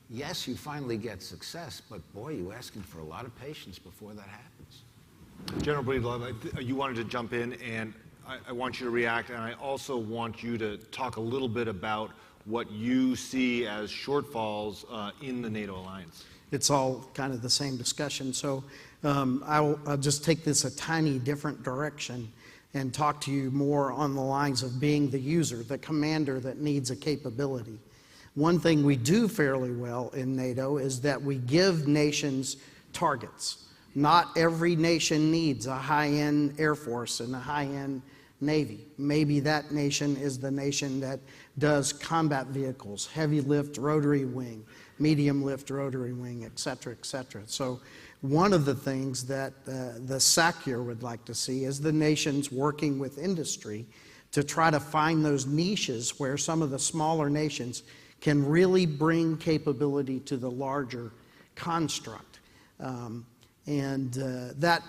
yes, you finally get success, but boy, you're asking for a lot of patience before that happens. General Breedlove, you wanted to jump in, and I want you to react, and I also want you to talk a little bit about what you see as shortfalls in the NATO alliance. It's all kind of the same discussion, so I'll just take this a tiny different direction and talk to you more on the lines of being the user, the commander that needs a capability. One thing we do fairly well in NATO is that we give nations targets. Not every nation needs a high-end Air Force and a high-end Navy. Maybe that nation is the nation that does combat vehicles, heavy lift rotary wing, medium lift rotary wing, et cetera, et cetera. So one of the things that the SACEUR would like to see is the nations working with industry to try to find those niches where some of the smaller nations can really bring capability to the larger construct. That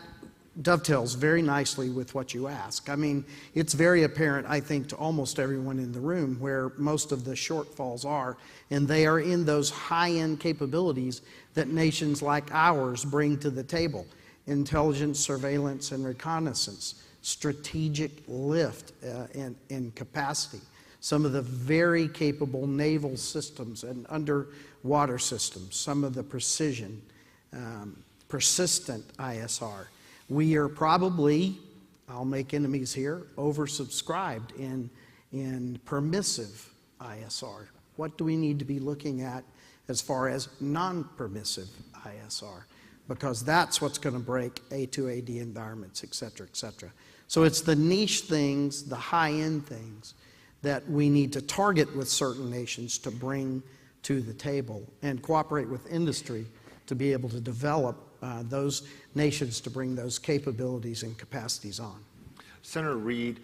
dovetails very nicely with what you ask. I mean, it's very apparent, I think, to almost everyone in the room where most of the shortfalls are, and they are in those high-end capabilities that nations like ours bring to the table. Intelligence, surveillance, and reconnaissance, strategic lift and capacity, some of the very capable naval systems and underwater systems, some of the precision, persistent ISR. We are probably, I'll make enemies here, oversubscribed in permissive ISR. What do we need to be looking at as far as non-permissive ISR? Because that's what's going to break A2AD environments, et cetera, et cetera. So it's the niche things, the high-end things that we need to target with certain nations to bring to the table and cooperate with industry to be able to develop those nations to bring those capabilities and capacities on. Senator Reid,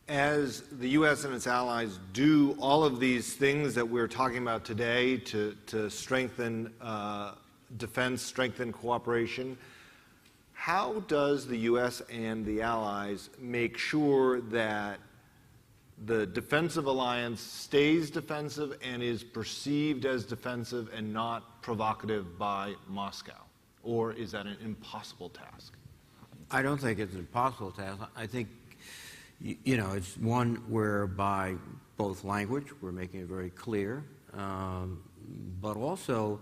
as the U.S. and its allies do all of these things that we're talking about today to strengthen defense, strengthen cooperation, how does the U.S. and the allies make sure that the defensive alliance stays defensive and is perceived as defensive and not provocative by Moscow? Or is that an impossible task? I don't think it's an impossible task. I think, it's one whereby both language, we're making it very clear, but also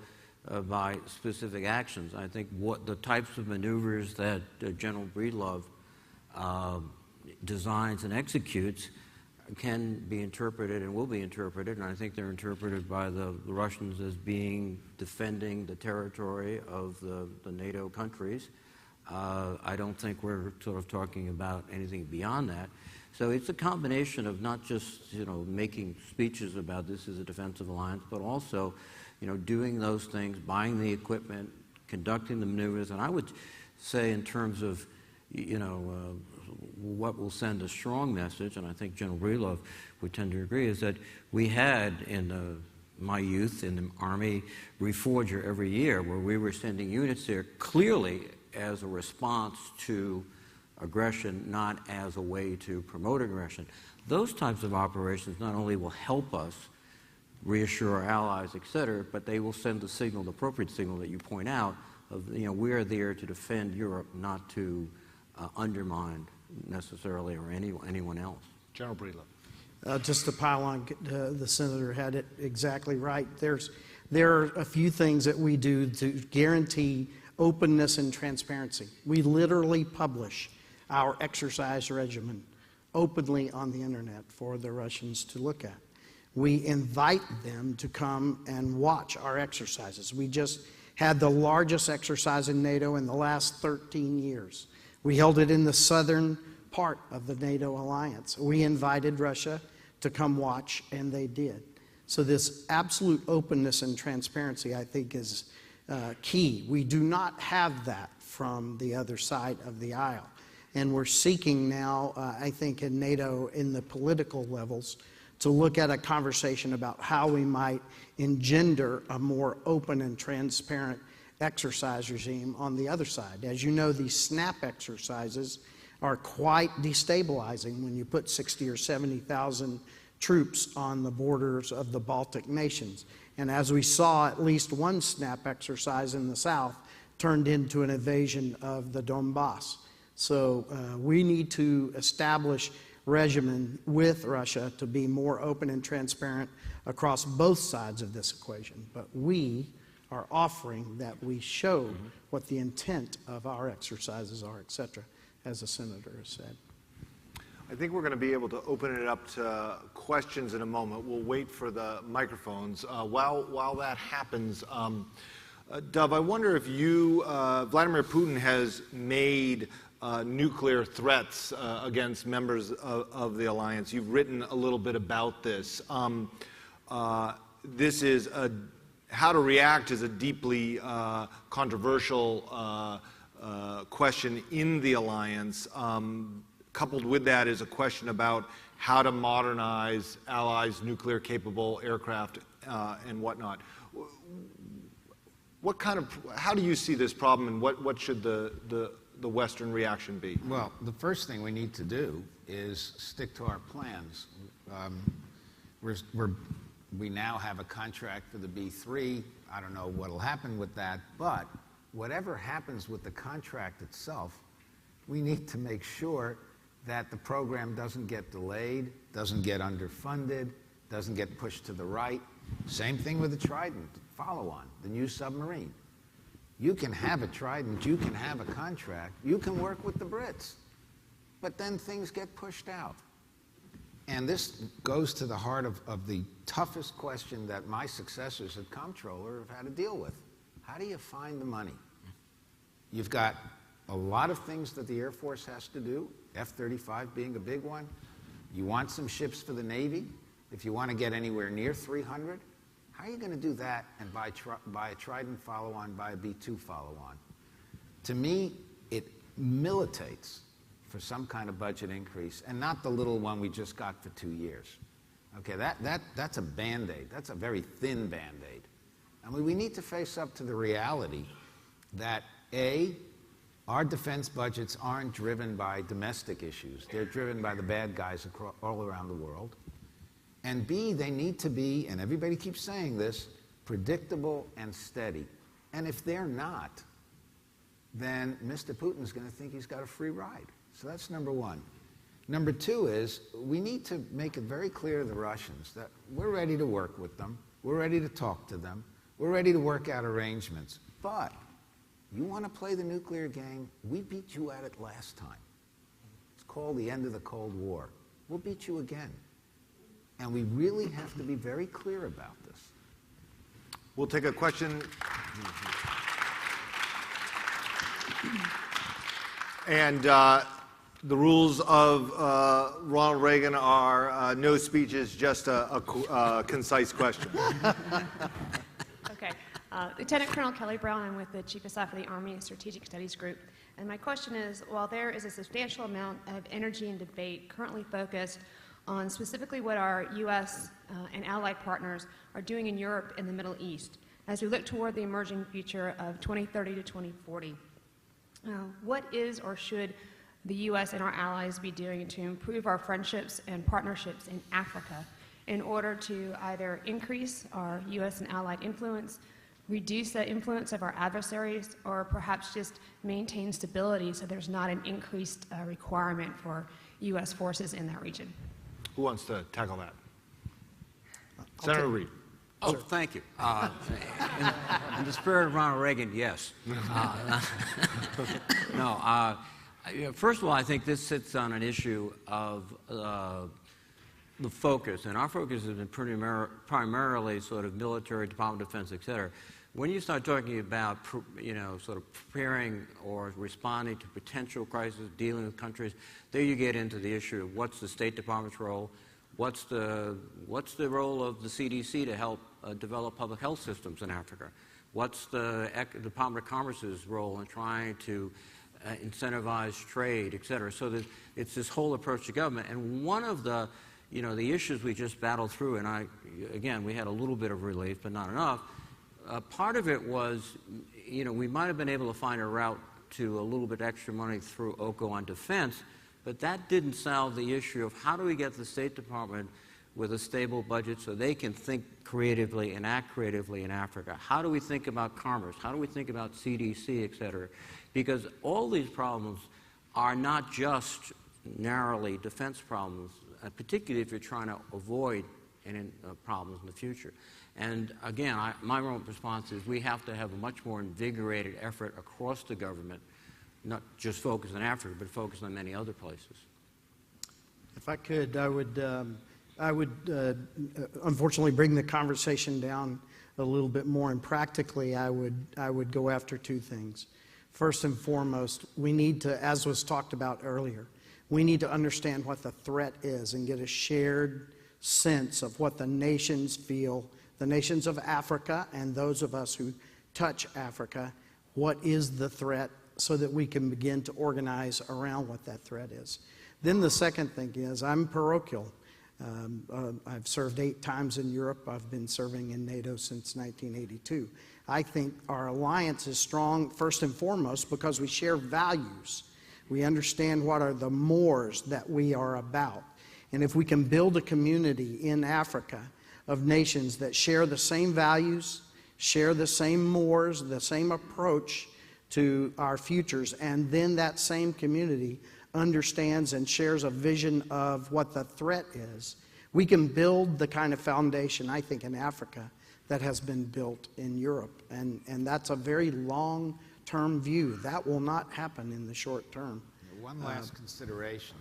by specific actions. I think what the types of maneuvers that General Breedlove designs and executes can be interpreted and will be interpreted, and I think they're interpreted by the Russians as being defending the territory of the NATO countries. I don't think we're sort of talking about anything beyond that. So it's a combination of not just making speeches about this is a defensive alliance, but also doing those things, buying the equipment, conducting the maneuvers, and I would say in terms of what will send a strong message, and I think General Breedlove would tend to agree, is that we had in my youth in the Army Reforger every year where we were sending units there clearly as a response to aggression, not as a way to promote aggression. Those types of operations not only will help us reassure our allies, et cetera, but they will send the signal, the appropriate signal that you point out, of we are there to defend Europe, not to undermine necessarily or anyone else. General Breedlove. Just to pile on, the senator had it exactly right. There are a few things that we do to guarantee openness and transparency. We literally publish our exercise regimen openly on the internet for the Russians to look at. We invite them to come and watch our exercises. We just had the largest exercise in NATO in the last 13 years. We held it in the southern part of the NATO alliance. We invited Russia to come watch, and they did. So this absolute openness and transparency, I think, is key. We do not have that from the other side of the aisle. And we're seeking now, I think, in NATO, in the political levels, to look at a conversation about how we might engender a more open and transparent exercise regime on the other side. As you know, these SNAP exercises are quite destabilizing when you put 60 or 70,000 troops on the borders of the Baltic nations. And as we saw, at least one SNAP exercise in the south turned into an invasion of the Donbass. So we need to establish regimen with Russia to be more open and transparent across both sides of this equation. But we are offering that we show what the intent of our exercises are, et cetera, as the senator has said. I think we're going to be able to open it up to questions in a moment. We'll wait for the microphones. While that happens, Dov, I wonder if Vladimir Putin has made nuclear threats against members of the alliance. You've written a little bit about this. How to react is a deeply controversial question in the alliance. Coupled with that is a question about how to modernize allies' nuclear-capable aircraft and whatnot. How do you see this problem, and what should the Western reaction be? Well, the first thing we need to do is stick to our plans. We now have a contract for the B-3. I don't know what will happen with that, but whatever happens with the contract itself, we need to make sure that the program doesn't get delayed, doesn't get underfunded, doesn't get pushed to the right. Same thing with the Trident follow-on, the new submarine. You can have a Trident, you can have a contract, you can work with the Brits, but then things get pushed out. And this goes to the heart of the toughest question that my successors as comptroller have had to deal with. How do you find the money? You've got a lot of things that the Air Force has to do, F-35 being a big one. You want some ships for the Navy. If you want to get anywhere near 300, how are you going to do that and buy a Trident follow-on, buy a B-2 follow-on? To me, it militates for some kind of budget increase, and not the little one we just got for 2 years. Okay, that's a Band-Aid. That's a very thin Band-Aid. I mean, we need to face up to the reality that, A, our defense budgets aren't driven by domestic issues. They're driven by the bad guys all around the world. And B, they need to be, and everybody keeps saying this, predictable and steady. And if they're not, then Mr. Putin's going to think he's got a free ride. So that's number one. Number two is we need to make it very clear to the Russians that we're ready to work with them. We're ready to talk to them. We're ready to work out arrangements. But you want to play the nuclear game? We beat you at it last time. It's called the end of the Cold War. We'll beat you again. And we really have to be very clear about this. We'll take a question. And the rules of Ronald Reagan are no speeches, just a concise question. Okay. Lieutenant Colonel Kelly Brown, I'm with the Chief of Staff of the Army Strategic Studies Group. And my question is, while there is a substantial amount of energy and debate currently focused on specifically what our U.S. And allied partners are doing in Europe and the Middle East, as we look toward the emerging future of 2030 to 2040, what is or should the U.S. and our allies be doing to improve our friendships and partnerships in Africa in order to either increase our U.S. and allied influence, reduce the influence of our adversaries, or perhaps just maintain stability so there's not an increased requirement for U.S. forces in that region? Who wants to tackle that? Senator Reed. Oh, thank you. In the spirit of Ronald Reagan, yes. First of all, I think this sits on an issue of the focus, and our focus has been primarily sort of military, Department of Defense, et cetera. when you start talking about, sort of preparing or responding to potential crises, dealing with countries, there you get into the issue of what's the State Department's role, what's the role of the CDC to help develop public health systems in Africa, what's the Department of Commerce's role in trying to incentivize trade, et cetera. So that it's this whole approach to government. And one of the, the issues we just battled through, and again, we had a little bit of relief, but not enough. Part of it was, we might have been able to find a route to a little bit extra money through OCO on defense, but that didn't solve the issue of how do we get the State Department with a stable budget so they can think creatively and act creatively in Africa. How do we think about commerce? How do we think about CDC, et cetera? Because all these problems are not just narrowly defense problems, particularly if you're trying to avoid problems in the future. And again, my response is we have to have a much more invigorated effort across the government, not just focus on Africa, but focus on many other places. If I could, I would unfortunately bring the conversation down a little bit more, and practically I would go after two things. First and foremost, we need to, as was talked about earlier, we need to understand what the threat is and get a shared sense of what the nations feel, the nations of Africa and those of us who touch Africa, what is the threat, so that we can begin to organize around what that threat is. Then the second thing is, I'm parochial. I've served 8 times in Europe. I've been serving in NATO since 1982. I think our alliance is strong first and foremost because we share values. We understand what are the mores that we are about. And if we can build a community in Africa of nations that share the same values, share the same mores, the same approach to our futures, and then that same community understands and shares a vision of what the threat is, we can build the kind of foundation, I think, in Africa that has been built in Europe. And that's a very long-term view. That will not happen in the short term. One last consideration.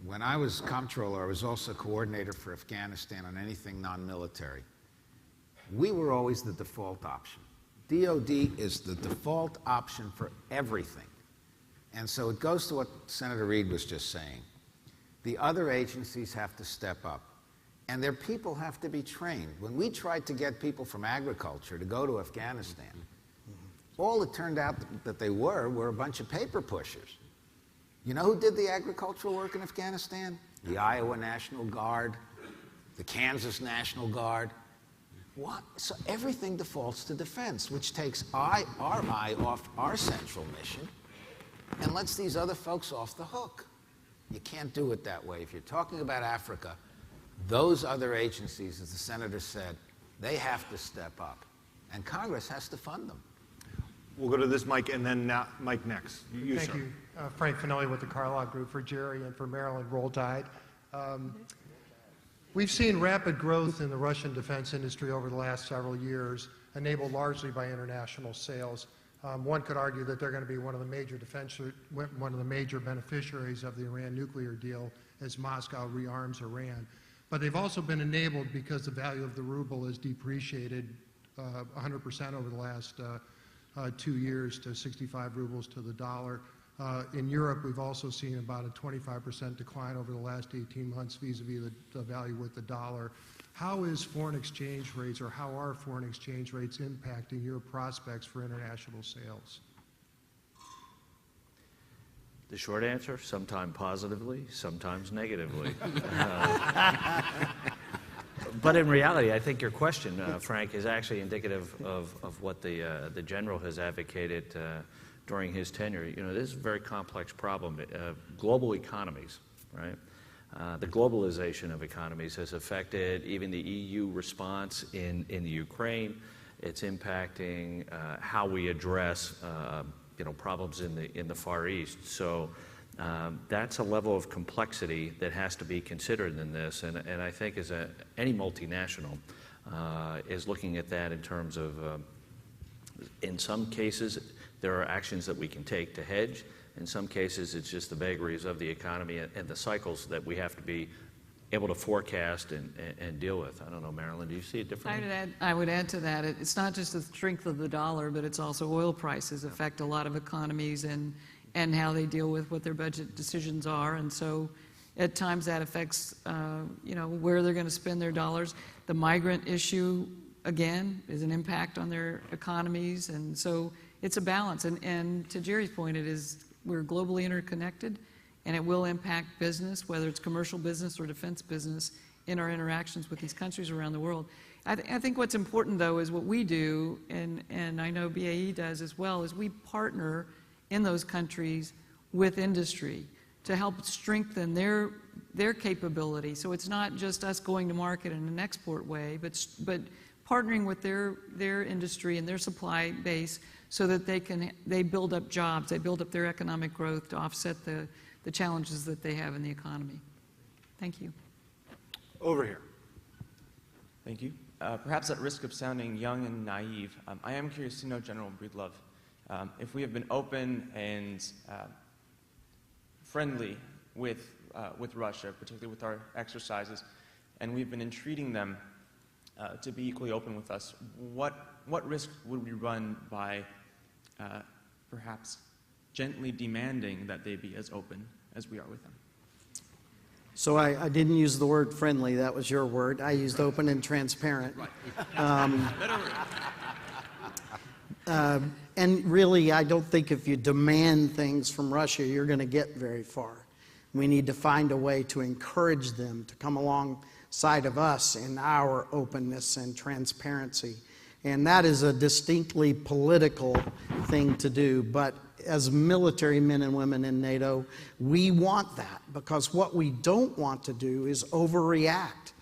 When I was comptroller, I was also coordinator for Afghanistan on anything non-military. We were always the default option. DOD is the default option for everything. And so it goes to what Senator Reid was just saying. The other agencies have to step up, and their people have to be trained. When we tried to get people from agriculture to go to Afghanistan, all it turned out that they were a bunch of paper pushers. You know who did the agricultural work in Afghanistan? The Iowa National Guard, the Kansas National Guard. What? So everything defaults to defense, which takes our eye off our central mission and lets these other folks off the hook. You can't do it that way. If you're talking about Africa, those other agencies, as the senator said, they have to step up, and Congress has to fund them. We'll go to this mic, and then Mike next. Thank you. Frank Finelli with the Carlyle Group for Jerry and for Marillyn. Roll Tide. We've seen rapid growth in the Russian defense industry over the last several years, enabled largely by international sales. One could argue that they're going to be one of the major beneficiaries of the Iran nuclear deal as Moscow rearms Iran. But they've also been enabled because the value of the ruble has depreciated 100% over the last 2 years to 65 rubles to the dollar. In Europe, we've also seen about a 25% decline over the last 18 months vis-a-vis the value with the dollar. How is foreign exchange rates, or how are foreign exchange rates impacting your prospects for international sales? The short answer, sometimes positively, sometimes negatively. But in reality, I think your question, Frank, is actually indicative of what the general has advocated during his tenure. You know, this is a very complex problem. Global economies, right? The globalization of economies has affected even the EU response in the Ukraine. It's impacting how we address problems in the Far East. So that's a level of complexity that has to be considered in this. And I think as any multinational is looking at that in terms of, in some cases, there are actions that we can take to hedge. In some cases, it's just the vagaries of the economy and the cycles that we have to be able to forecast and deal with. I don't know, Marillyn, do you see it differently? I would add to that, it's not just the strength of the dollar, but it's also oil prices affect a lot of economies and how they deal with what their budget decisions are. And so at times that affects, where they're going to spend their dollars. The migrant issue, again, is an impact on their economies. And so it's a balance. And to Jerry's point, we're globally interconnected, and it will impact business, whether it's commercial business or defense business, in our interactions with these countries around the world. I think what's important, though, is what we do, and I know BAE does as well, is we partner in those countries with industry to help strengthen their capability. So it's not just us going to market in an export way, but partnering with their industry and their supply base so that they build up jobs, they build up their economic growth to offset the challenges that they have in the economy. Thank you. Over here. Thank you. Perhaps at risk of sounding young and naive, I am curious to know, General Breedlove, if we have been open and friendly with Russia, particularly with our exercises, and we've been entreating them to be equally open with us, what risk would we run by perhaps gently demanding that they be as open as we are with them? So I didn't use the word friendly, that was your word. I used open and transparent. And really, I don't think if you demand things from Russia, you're going to get very far. We need to find a way to encourage them to come alongside of us in our openness and transparency. And that is a distinctly political thing to do, but as military men and women in NATO, we want that, because what we don't want to do is overreact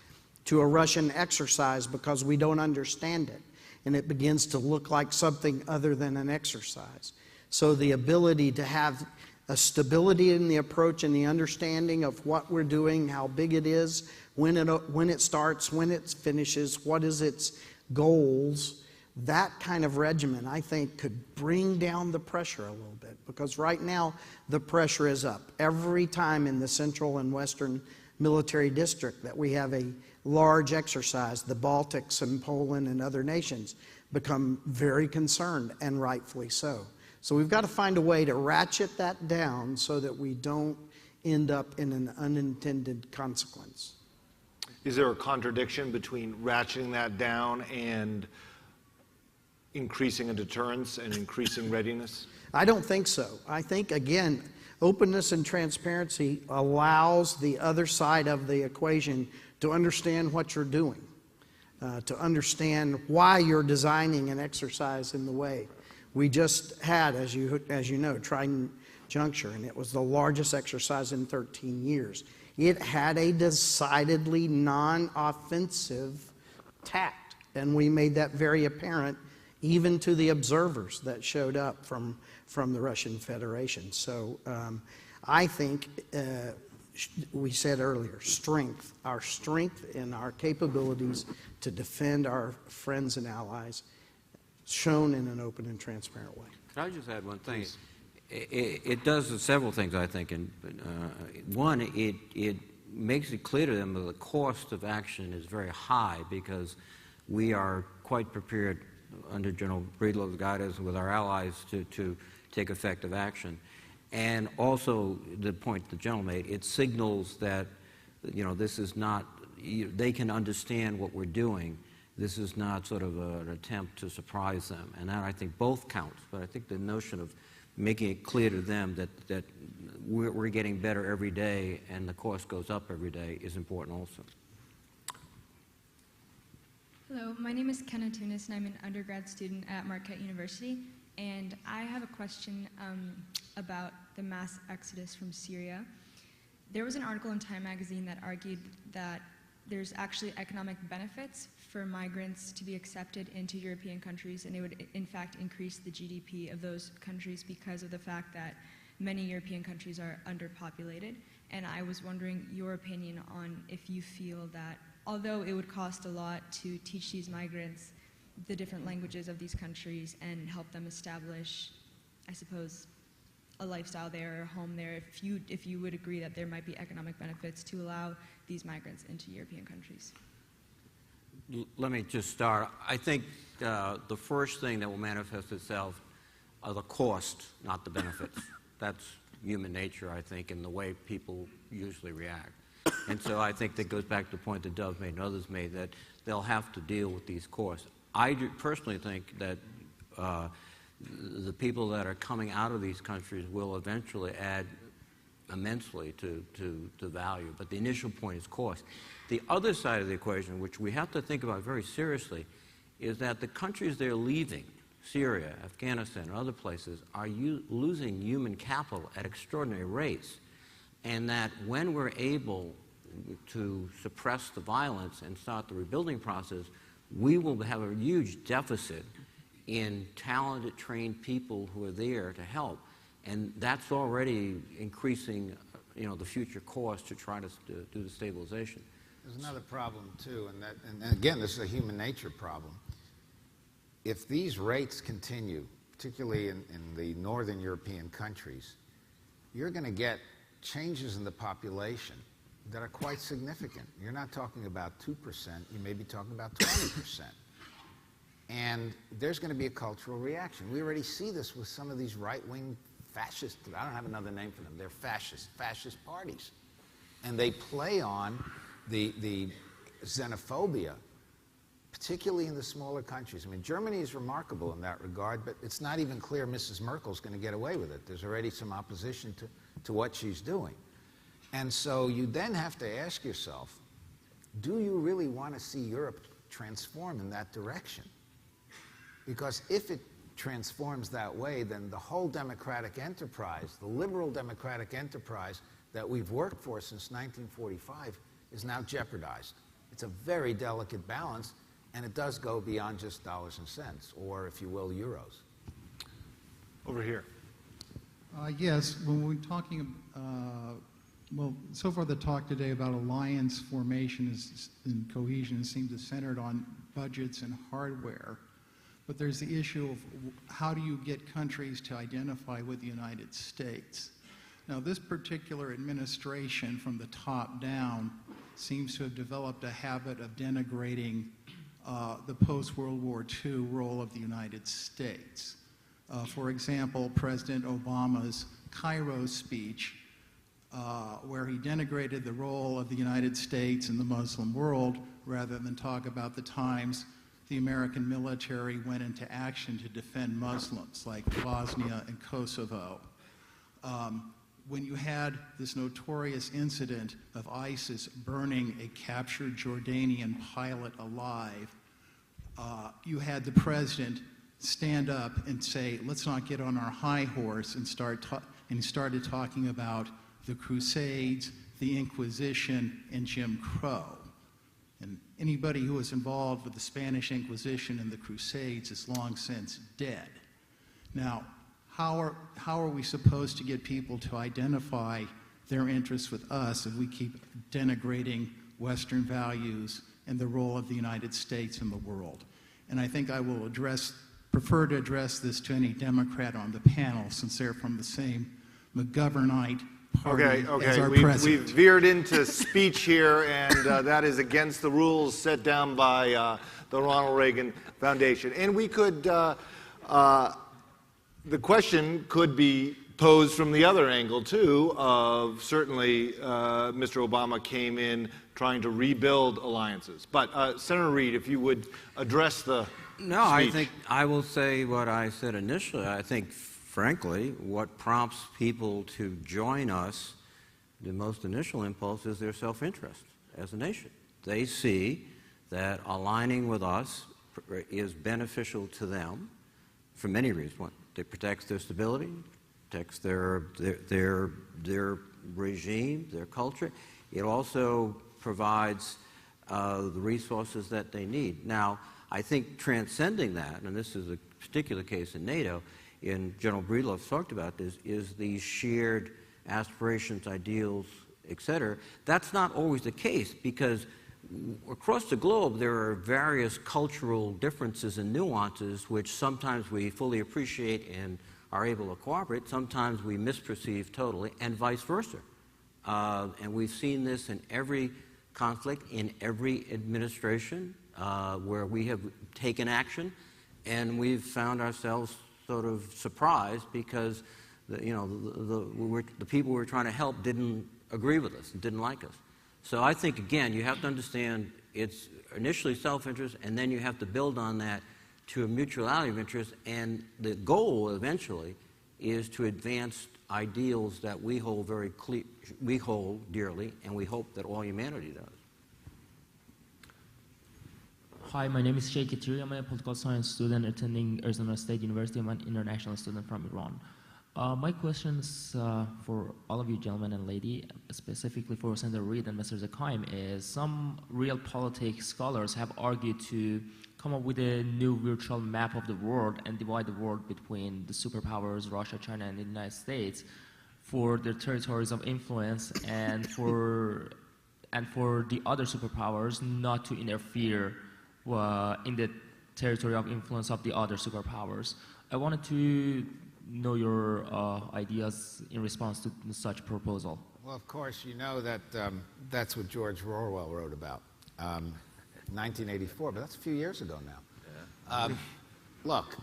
to a Russian exercise because we don't understand it, and it begins to look like something other than an exercise. So the ability to have a stability in the approach and the understanding of what we're doing, how big it is, when it starts, when it finishes, what is its goals, that kind of regimen, I think, could bring down the pressure a little bit, because right now the pressure is up. Every time in the central and western military district that we have a large exercise, the Baltics and Poland and other nations become very concerned, and rightfully so. So we've got to find a way to ratchet that down so that we don't end up in an unintended consequence. Is there a contradiction between ratcheting that down and increasing a deterrence and increasing readiness? I don't think so. I think, again, openness and transparency allows the other side of the equation to understand what you're doing, to understand why you're designing an exercise in the way. We just had, as you know, Trident Juncture, and it was the largest exercise in 13 years. It had a decidedly non-offensive tact, and we made that very apparent even to the observers that showed up from the Russian Federation. So I think we said earlier, our strength and our capabilities to defend our friends and allies shown in an open and transparent way. Could I just add one thing? It does several things, I think. And one, it makes it clear to them that the cost of action is very high, because we are quite prepared under General Breedlove's guidance with our allies to take effective action. And also, the point the General made, it signals that, this is not, they can understand what we're doing. This is not sort of an attempt to surprise them. And that, I think, both counts. But I think the notion of making it clear to them that we're getting better every day and the cost goes up every day is important also. Hello, my name is Kenna Tunis, and I'm an undergrad student at Marquette University. And I have a question about the mass exodus from Syria. There was an article in Time magazine that argued that there's actually economic benefits for migrants to be accepted into European countries, and it would in fact increase the GDP of those countries because of the fact that many European countries are underpopulated. And I was wondering your opinion on if you feel that although it would cost a lot to teach these migrants the different languages of these countries and help them establish, I suppose, a lifestyle there or a home there, if you would agree that there might be economic benefits to allow these migrants into European countries. Let me just start. I think the first thing that will manifest itself are the cost, not the benefits. That's human nature, I think, and the way people usually react. And so I think that goes back to the point that Dove made and others made, that they'll have to deal with these costs. I personally think that the people that are coming out of these countries will eventually add immensely to value, but the initial point is cost. The other side of the equation, which we have to think about very seriously, is that the countries they're leaving, Syria, Afghanistan, and other places, are losing human capital at extraordinary rates, and that when we're able to suppress the violence and start the rebuilding process, we will have a huge deficit in talented, trained people who are there to help. And that's already increasing, the future cost to try to do the stabilization. There's another problem too, and again, this is a human nature problem. If these rates continue, particularly in the northern European countries, you're going to get changes in the population that are quite significant. You're not talking about 2%, you may be talking about 20%. And there's going to be a cultural reaction. We already see this with some of these right-wing fascist, I don't have another name for them, they're fascist parties. And they play on the xenophobia, particularly in the smaller countries. I mean, Germany is remarkable in that regard, but it's not even clear Mrs. Merkel's going to get away with it. There's already some opposition to what she's doing. And so you then have to ask yourself, do you really want to see Europe transform in that direction? Because if it transforms that way, then the whole democratic enterprise, the liberal democratic enterprise that we've worked for since 1945 is now jeopardized. It's a very delicate balance, and it does go beyond just dollars and cents, or if you will, euros. Over here. Yes, when we're talking, so far the talk today about alliance formation and cohesion seems to centered on budgets and hardware. But there's the issue of how do you get countries to identify with the United States? Now, this particular administration from the top down seems to have developed a habit of denigrating the post-World War II role of the United States. For example, President Obama's Cairo speech, where he denigrated the role of the United States in the Muslim world rather than talk about the times the American military went into action to defend Muslims, like Bosnia and Kosovo. When you had this notorious incident of ISIS burning a captured Jordanian pilot alive, you had the president stand up and say, let's not get on our high horse, and he started talking about the Crusades, the Inquisition, and Jim Crow. And anybody who was involved with the Spanish Inquisition and the Crusades is long since dead. Now, how are we supposed to get people to identify their interests with us if we keep denigrating Western values and the role of the United States in the world? And I think I will prefer to address this to any Democrat on the panel, since they're from the same McGovernite party as our president. We've veered into speech here, and that is against the rules set down by the Ronald Reagan Foundation. And we could, the question could be posed from the other angle, too, of certainly Mr. Obama came in trying to rebuild alliances. But Senator Reid, if you would address the No, I think I will say what I said initially. I think, frankly, what prompts people to join us, the most initial impulse is their self-interest as a nation. They see that aligning with us is beneficial to them for many reasons. It protects their stability, protects their regime, their culture. It also provides the resources that they need. Now, I think transcending that, and this is a particular case in NATO, and General Breedlove talked about this, is these shared aspirations, ideals, et cetera. That's not always the case, because across the globe there are various cultural differences and nuances which sometimes we fully appreciate and are able to cooperate, sometimes we misperceive totally, and vice versa. And we've seen this in every conflict, in every administration, where we have taken action, and we've found ourselves sort of surprised because the people we were trying to help didn't agree with us and didn't like us. So I think, again, you have to understand it's initially self-interest, and then you have to build on that to a mutuality of interest, and the goal eventually is to advance ideals that we hold we hold dearly, and we hope that all humanity does. Hi, my name is Sheikh Katiri. I'm a political science student attending Arizona State University. I'm an international student from Iran. My questions for all of you gentlemen and lady, specifically for Senator Reed and Mr. Zakheim, is some real politics scholars have argued to come up with a new virtual map of the world and divide the world between the superpowers, Russia, China, and the United States, for their territories of influence, and for the other superpowers not to interfere in the territory of influence of the other superpowers. I wanted to know your ideas in response to such proposal. Well, of course, you know that that's what George Orwell wrote about, 1984, but that's a few years ago now. Yeah. Look,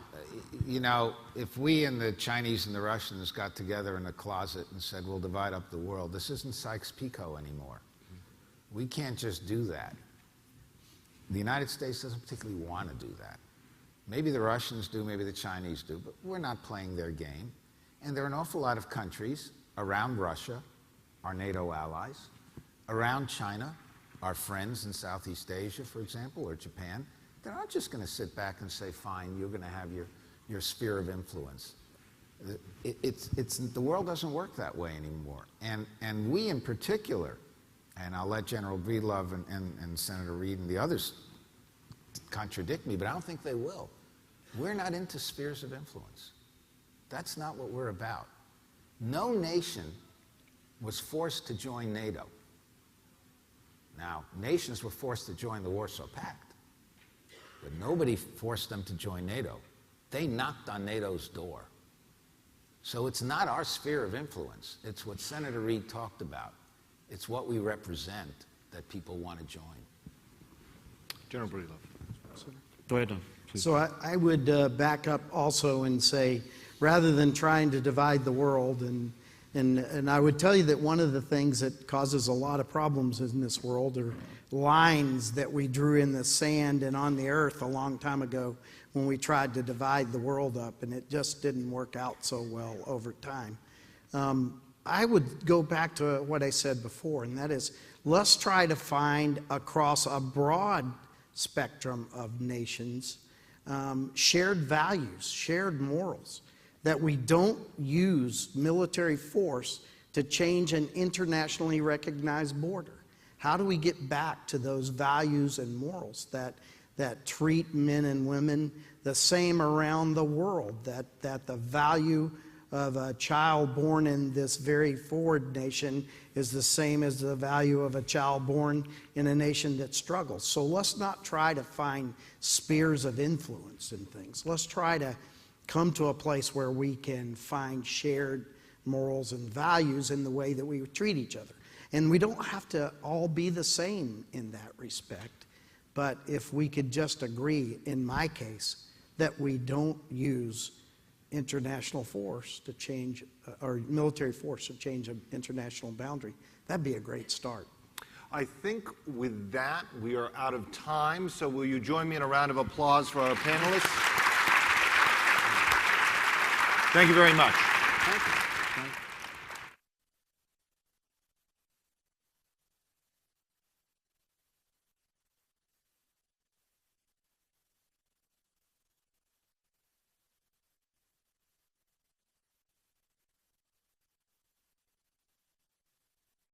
you know, if we and the Chinese and the Russians got together in a closet and said, we'll divide up the world, this isn't Sykes-Picot anymore. We can't just do that. The United States doesn't particularly want to do that. Maybe the Russians do, maybe the Chinese do, but we're not playing their game. And there are an awful lot of countries around Russia, our NATO allies, around China, our friends in Southeast Asia, for example, or Japan. They're not just going to sit back and say, fine, you're going to have your sphere of influence. The world doesn't work that way anymore. And we in particular, and I'll let General Breedlove and Senator Reed and the others contradict me, but I don't think they will. We're not into spheres of influence. That's not what we're about. No nation was forced to join NATO. Now, nations were forced to join the Warsaw Pact, but nobody forced them to join NATO. They knocked on NATO's door. So it's not our sphere of influence. It's what Senator Reed talked about. It's what we represent that people want to join. General Breedlove. Go ahead, please. So I would back up also and say, rather than trying to divide the world, and I would tell you that one of the things that causes a lot of problems in this world are lines that we drew in the sand and on the earth a long time ago when we tried to divide the world up, and it just didn't work out so well over time. I would go back to what I said before, and that is, let's try to find across a broad spectrum of nations shared values, shared morals, that we don't use military force to change an internationally recognized border. How do we get back to those values and morals that treat men and women the same around the world, that the value of a child born in this very forward nation is the same as the value of a child born in a nation that struggles. So let's not try to find spheres of influence in things. Let's try to come to a place where we can find shared morals and values in the way that we treat each other. And we don't have to all be the same in that respect, but if we could just agree, in my case, that we don't use international force to change, or military force to change an international boundary, that'd be a great start. I think with that, we are out of time, so will you join me in a round of applause for our panelists? Thank you very much. Thank you.